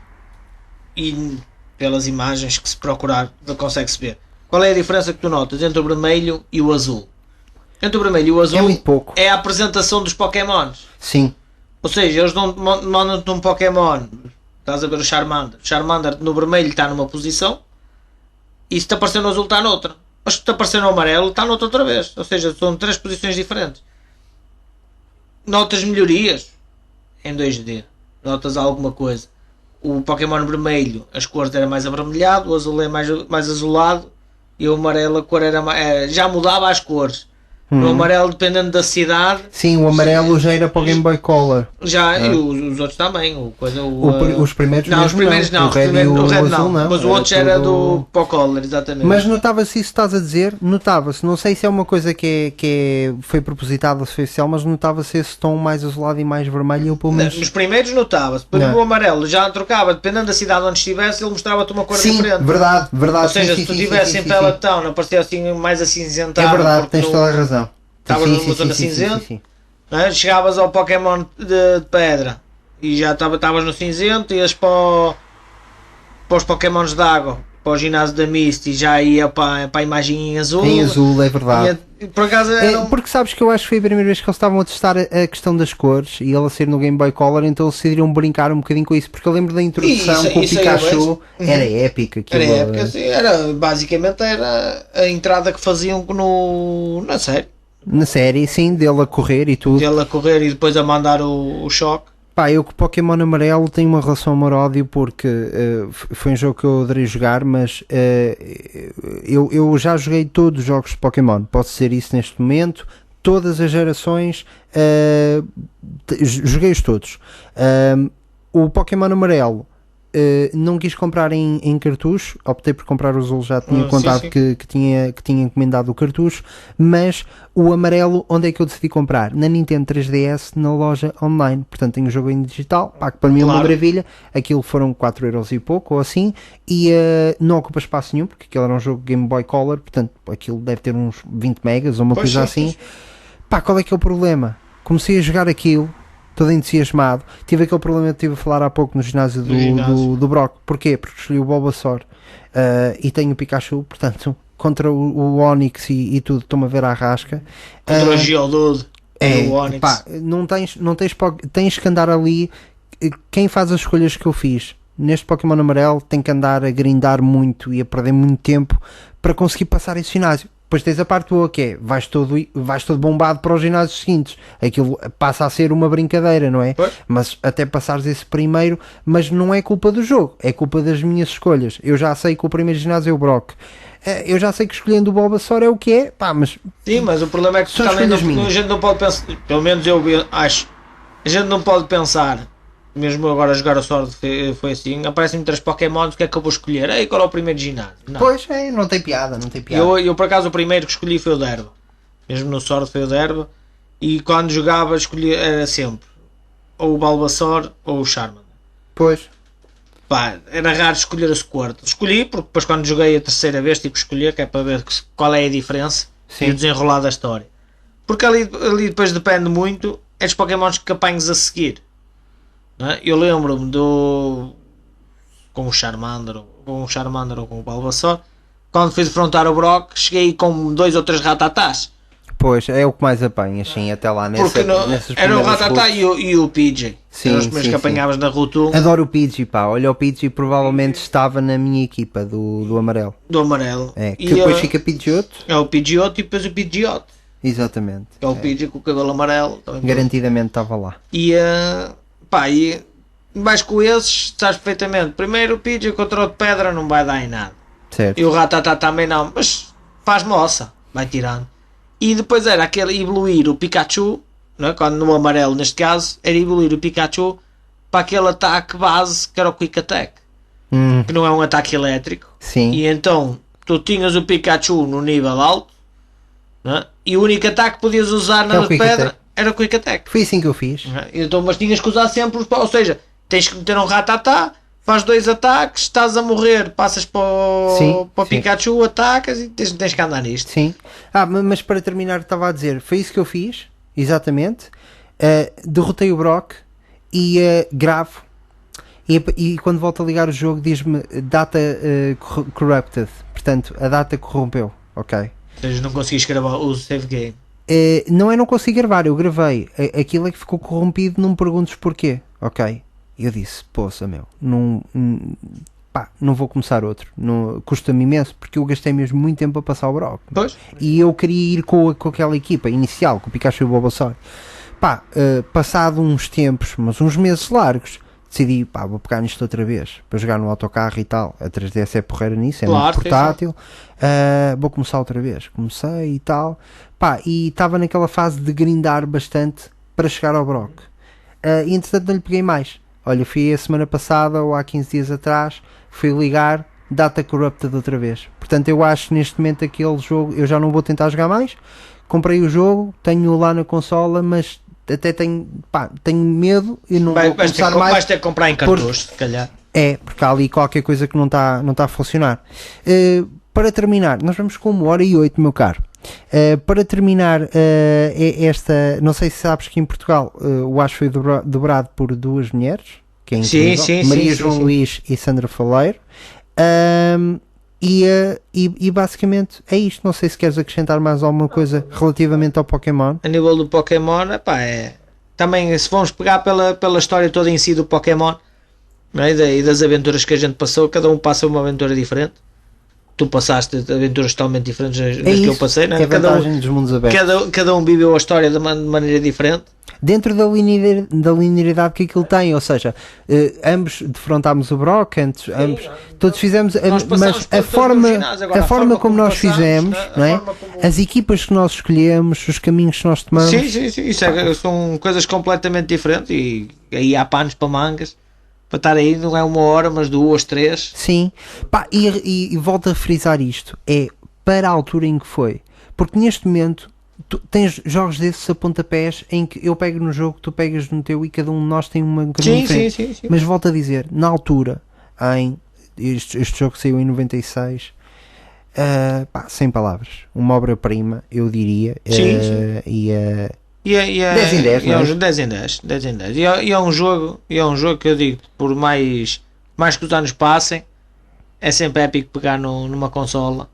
e pelas imagens que se procurar consegue-se ver. Qual é a diferença que tu notas entre o vermelho e o azul? Entre o vermelho e o azul É muito pouco. é a apresentação dos Pokémons. Sim, Ou seja, eles mandam-te um Pokémon. Estás a ver o Charmander. O Charmander no vermelho está numa posição e se te aparecer no azul está noutra. Mas se te aparecer no amarelo está noutra outra vez. Ou seja, são 3 posições diferentes. Notas melhorias em 2D. Notas alguma coisa. O Pokémon vermelho, as cores eram mais avermelhado, o azul é mais azulado e o amarelo a cor era mais, já mudava as cores. No amarelo, dependendo da cidade. Sim, o amarelo já era para o Game Boy Color. Já, e os outros também. Os primeiros não, os primeiros não. O red e o red azul não. não. Mas o outro já era do Pro Color, exatamente. Mas notava-se isso que estás a dizer, notava-se. Não sei se é uma coisa foi propositada, se foi oficial, mas notava-se esse tom mais azulado e mais vermelho. Eu, pelo menos... Nos primeiros notava-se. Depois o amarelo já trocava, dependendo da cidade onde estivesse, ele mostrava-te uma cor diferente. Verdade. Ou seja, se tu estivesse em Peloton, aparecia assim mais acinzentado. É verdade, tens toda a razão. Estavas numa zona cinzenta, chegavas ao Pokémon de pedra e já estavas no cinzento, ias para os Pokémons de água, para o ginásio da Misty, já ia para a imagem em azul. Em azul, é verdade. Por acaso porque sabes que eu acho que foi a primeira vez que eles estavam a testar a questão das cores e ele a ser no Game Boy Color, então eles decidiram brincar um bocadinho com isso, porque eu lembro da introdução com o Pikachu, era épica. Basicamente era a entrada que faziam na série. Na série, sim, dele a correr e tudo. Dele a correr e depois a mandar o choque. Pá, eu com o Pokémon amarelo tenho uma relação amor-ódio porque foi um jogo que eu adorei jogar, mas eu já joguei todos os jogos de Pokémon, posso dizer isso neste momento, todas as gerações, joguei-os todos. O Pokémon amarelo não quis comprar em cartucho, optei por comprar o azul, já tinha contado sim. Que tinha encomendado o cartucho, mas o amarelo, onde é que eu decidi comprar? Na Nintendo 3DS, na loja online, portanto tenho o jogo em digital, pá, que para mim é uma maravilha, aquilo foram 4€ e pouco, ou assim, e não ocupa espaço nenhum, porque aquilo era um jogo Game Boy Color, portanto aquilo deve ter uns 20 megas ou uma coisa assim. Pá, qual é que é o problema? Comecei a jogar aquilo, todo entusiasmado. Tive aquele problema que estive a falar há pouco no ginásio do Brock. Porquê? Porque escolhi o Bulbasaur e tenho o Pikachu, portanto, contra o Onix e tudo, estou-me a ver à rasca. Contra o Geodude o Onix. Pá, tens que andar ali. Quem faz as escolhas que eu fiz neste Pokémon amarelo tem que andar a grindar muito e a perder muito tempo para conseguir passar esse ginásio. Depois tens a parte boa que é, vais todo bombado para os ginásios seguintes, aquilo passa a ser uma brincadeira, não é? Pois. Mas até passares esse primeiro, mas não é culpa do jogo, é culpa das minhas escolhas. Eu já sei que o primeiro ginásio é o Brock, eu já sei que escolhendo o Bulbasaur é o que é, pá, mas... Sim, mas o problema é que também a gente não pode pensar, pelo menos eu acho, a gente não pode pensar, mesmo agora a jogar o Sword foi assim, aparecem 3 Pokémons, o que é que eu vou escolher? Ei, qual é o primeiro ginásio? Não. Pois, não tem piada, não tem piada. Eu por acaso o primeiro que escolhi foi o Derby, mesmo no Sword foi o Derby, e quando jogava escolhi, era sempre ou o Bulbasaur ou o Charmander. Pois. Pá, era raro escolher o Squirtle. Escolhi, porque depois quando joguei a terceira vez tive que escolher, que é para ver qual é a diferença. Sim. E o desenrolar da história. Porque ali depois depende muito, é dos Pokémons que apanhas a seguir. Eu lembro-me com o Charmander ou com o Bulbasaur, quando fui defrontar o Brock, cheguei com 2 ou 3 Ratatás. Pois, é o que mais apanhas, sim, até lá nessas era o Rattata e o Pidgey. Sim, eram os primeiros que apanhavas na Route 1. Adoro o Pidgey, pá, olha, o Pidgey provavelmente estava na minha equipa do amarelo. Do amarelo. É, que depois fica Pidgeotto. É o Pidgeotto e depois o Pidgeotto. Exatamente. É o Pidgey com o cabelo amarelo. Garantidamente estava lá. E vais com esses, sabes perfeitamente. Primeiro o Pidgey contra o de pedra não vai dar em nada. Certo. E o Rattata também não, mas faz moça, vai tirando. E depois era aquele evoluir o Pikachu, não é? Quando no amarelo neste caso, era evoluir o Pikachu para aquele ataque base que era o Quick Attack. Que não é um ataque elétrico. Sim. E então tu tinhas o Pikachu no nível alto, não é? E o único ataque que podias usar na pedra era o Quick Attack. Foi assim que eu fiz. Então, mas tinhas que usar sempre, ou seja, tens que meter um Rattata, faz 2 ataques, estás a morrer, passas para o Pikachu, atacas e tens que andar nisto. Sim. Mas para terminar, estava a dizer, foi isso que eu fiz, exatamente. Derrotei o Brock e gravo. E quando volto a ligar o jogo, diz-me data corrupted. Portanto, a data corrompeu. Ok. Ou seja, não conseguiste gravar o save game. Não consegui gravar, eu gravei. Aquilo é que ficou corrompido, não me perguntes porquê. Ok. Eu disse, poça meu, não vou começar outro, custa-me imenso, porque eu gastei mesmo muito tempo a passar o Brock. Pois. E eu queria ir com aquela equipa inicial, com o Pikachu e o Bulbasaur. Passado uns tempos, mas uns meses largos, decidi, pá, vou pegar nisto outra vez para jogar no autocarro e tal. A 3DS é porreira nisso, é Claro, muito portátil. Vou começar outra vez. Comecei e tal, pá, e estava naquela fase de grindar bastante para chegar ao Brock. E entretanto não lhe peguei mais. Olha, fui a semana passada ou há 15 dias atrás, fui ligar Data Corrupted outra vez. Portanto, eu acho que neste momento aquele jogo eu já não vou tentar jogar mais. Comprei o jogo, tenho lá na consola, mas até tenho medo e não vou começar mais. Vais ter que comprar em cartucho, se calhar. É, porque há ali qualquer coisa que não está a funcionar. Para terminar, nós vamos com 1h08, meu caro. Para terminar esta, não sei se sabes que em Portugal o Acho foi dobrado por 2 mulheres, que é incrível. Sim, Maria João Luís e Sandra Faleiro. E basicamente é isto. Não sei se queres acrescentar mais alguma coisa relativamente ao Pokémon. A nível do Pokémon, epá, também se vamos pegar pela história toda em si do Pokémon, não é? E das aventuras que a gente passou, cada um passa uma aventura diferente. Tu passaste aventuras totalmente diferentes das que eu passei, não é? É a vantagem dos mundos abertos. Cada um viveu a história de maneira diferente. Dentro da linearidade que aquilo tem, ou seja, ambos defrontámos o Brock, todos fizemos, mas a forma como nós fizemos, não é? As equipas que nós escolhemos, os caminhos que nós tomamos. Sim, isso são coisas completamente diferentes e aí há panos para mangas. Para estar aí não é 1 hora, mas 2, 3. Sim, pá, e volto a frisar isto, é para a altura em que foi, porque neste momento tu tens jogos desses a pontapés em que eu pego no jogo, tu pegas no teu e cada um de nós tem uma coisa diferente. Sim. Mas volto a dizer, na altura, este jogo saiu em 96, sem palavras, uma obra-prima, eu diria. Sim. E 10 em 10, não é? 10 em 10. E é um jogo que eu digo, por mais que os anos passem, é sempre épico pegar numa consola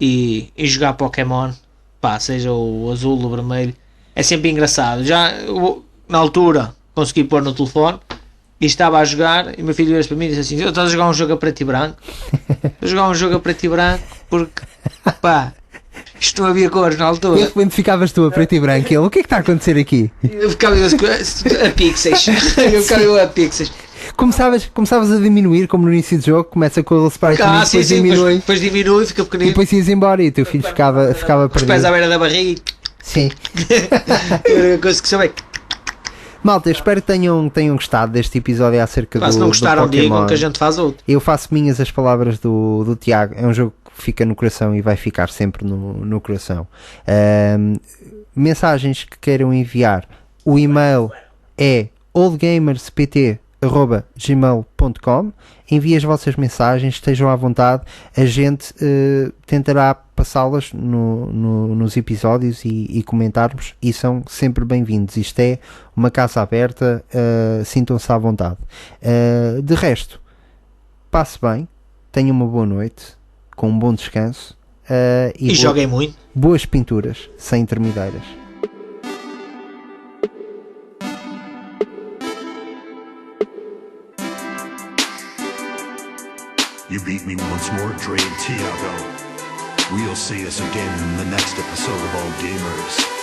e jogar Pokémon, pá, seja o azul ou o vermelho, é sempre engraçado. Já na altura consegui pôr no telefone e estava a jogar e meu filho veio para mim e disse assim: eu estou a jogar um jogo a preto e branco. Estou a jogar um jogo a preto e branco porque, pá, isto não havia cores na altura. De repente ficavas tu a preto e branco. O que é que está a acontecer aqui? Eu ficava a pixels. a pixels. Começavas a diminuir, como no início do jogo, começa com o sprite, depois diminui. Depois diminui, fica pequenino. E depois ias embora e o teu filho ficava perdido. Os pés à beira da barriga. Sim. Era uma coisa que sabia. Malta, espero que tenham gostado deste episódio acerca do Pokémon. Se não gostaram, digam que a gente faz outro. Eu faço minhas as palavras do Tiago. É um jogo que fica no coração e vai ficar sempre no coração. Mensagens que queiram enviar, o e-mail é oldgamerspt@gmail.com. Enviem as vossas mensagens, estejam à vontade. A gente tentará passá-las nos episódios e comentarmos, e são sempre bem-vindos. Isto é uma casa aberta, sintam-se à vontade. De resto, passe bem, tenham uma boa noite, com um bom descanso e joguem muito. Boas pinturas, sem intermediárias. You beat me once more, Dre and Tiago. We'll see us again in the next episode of All Gamers.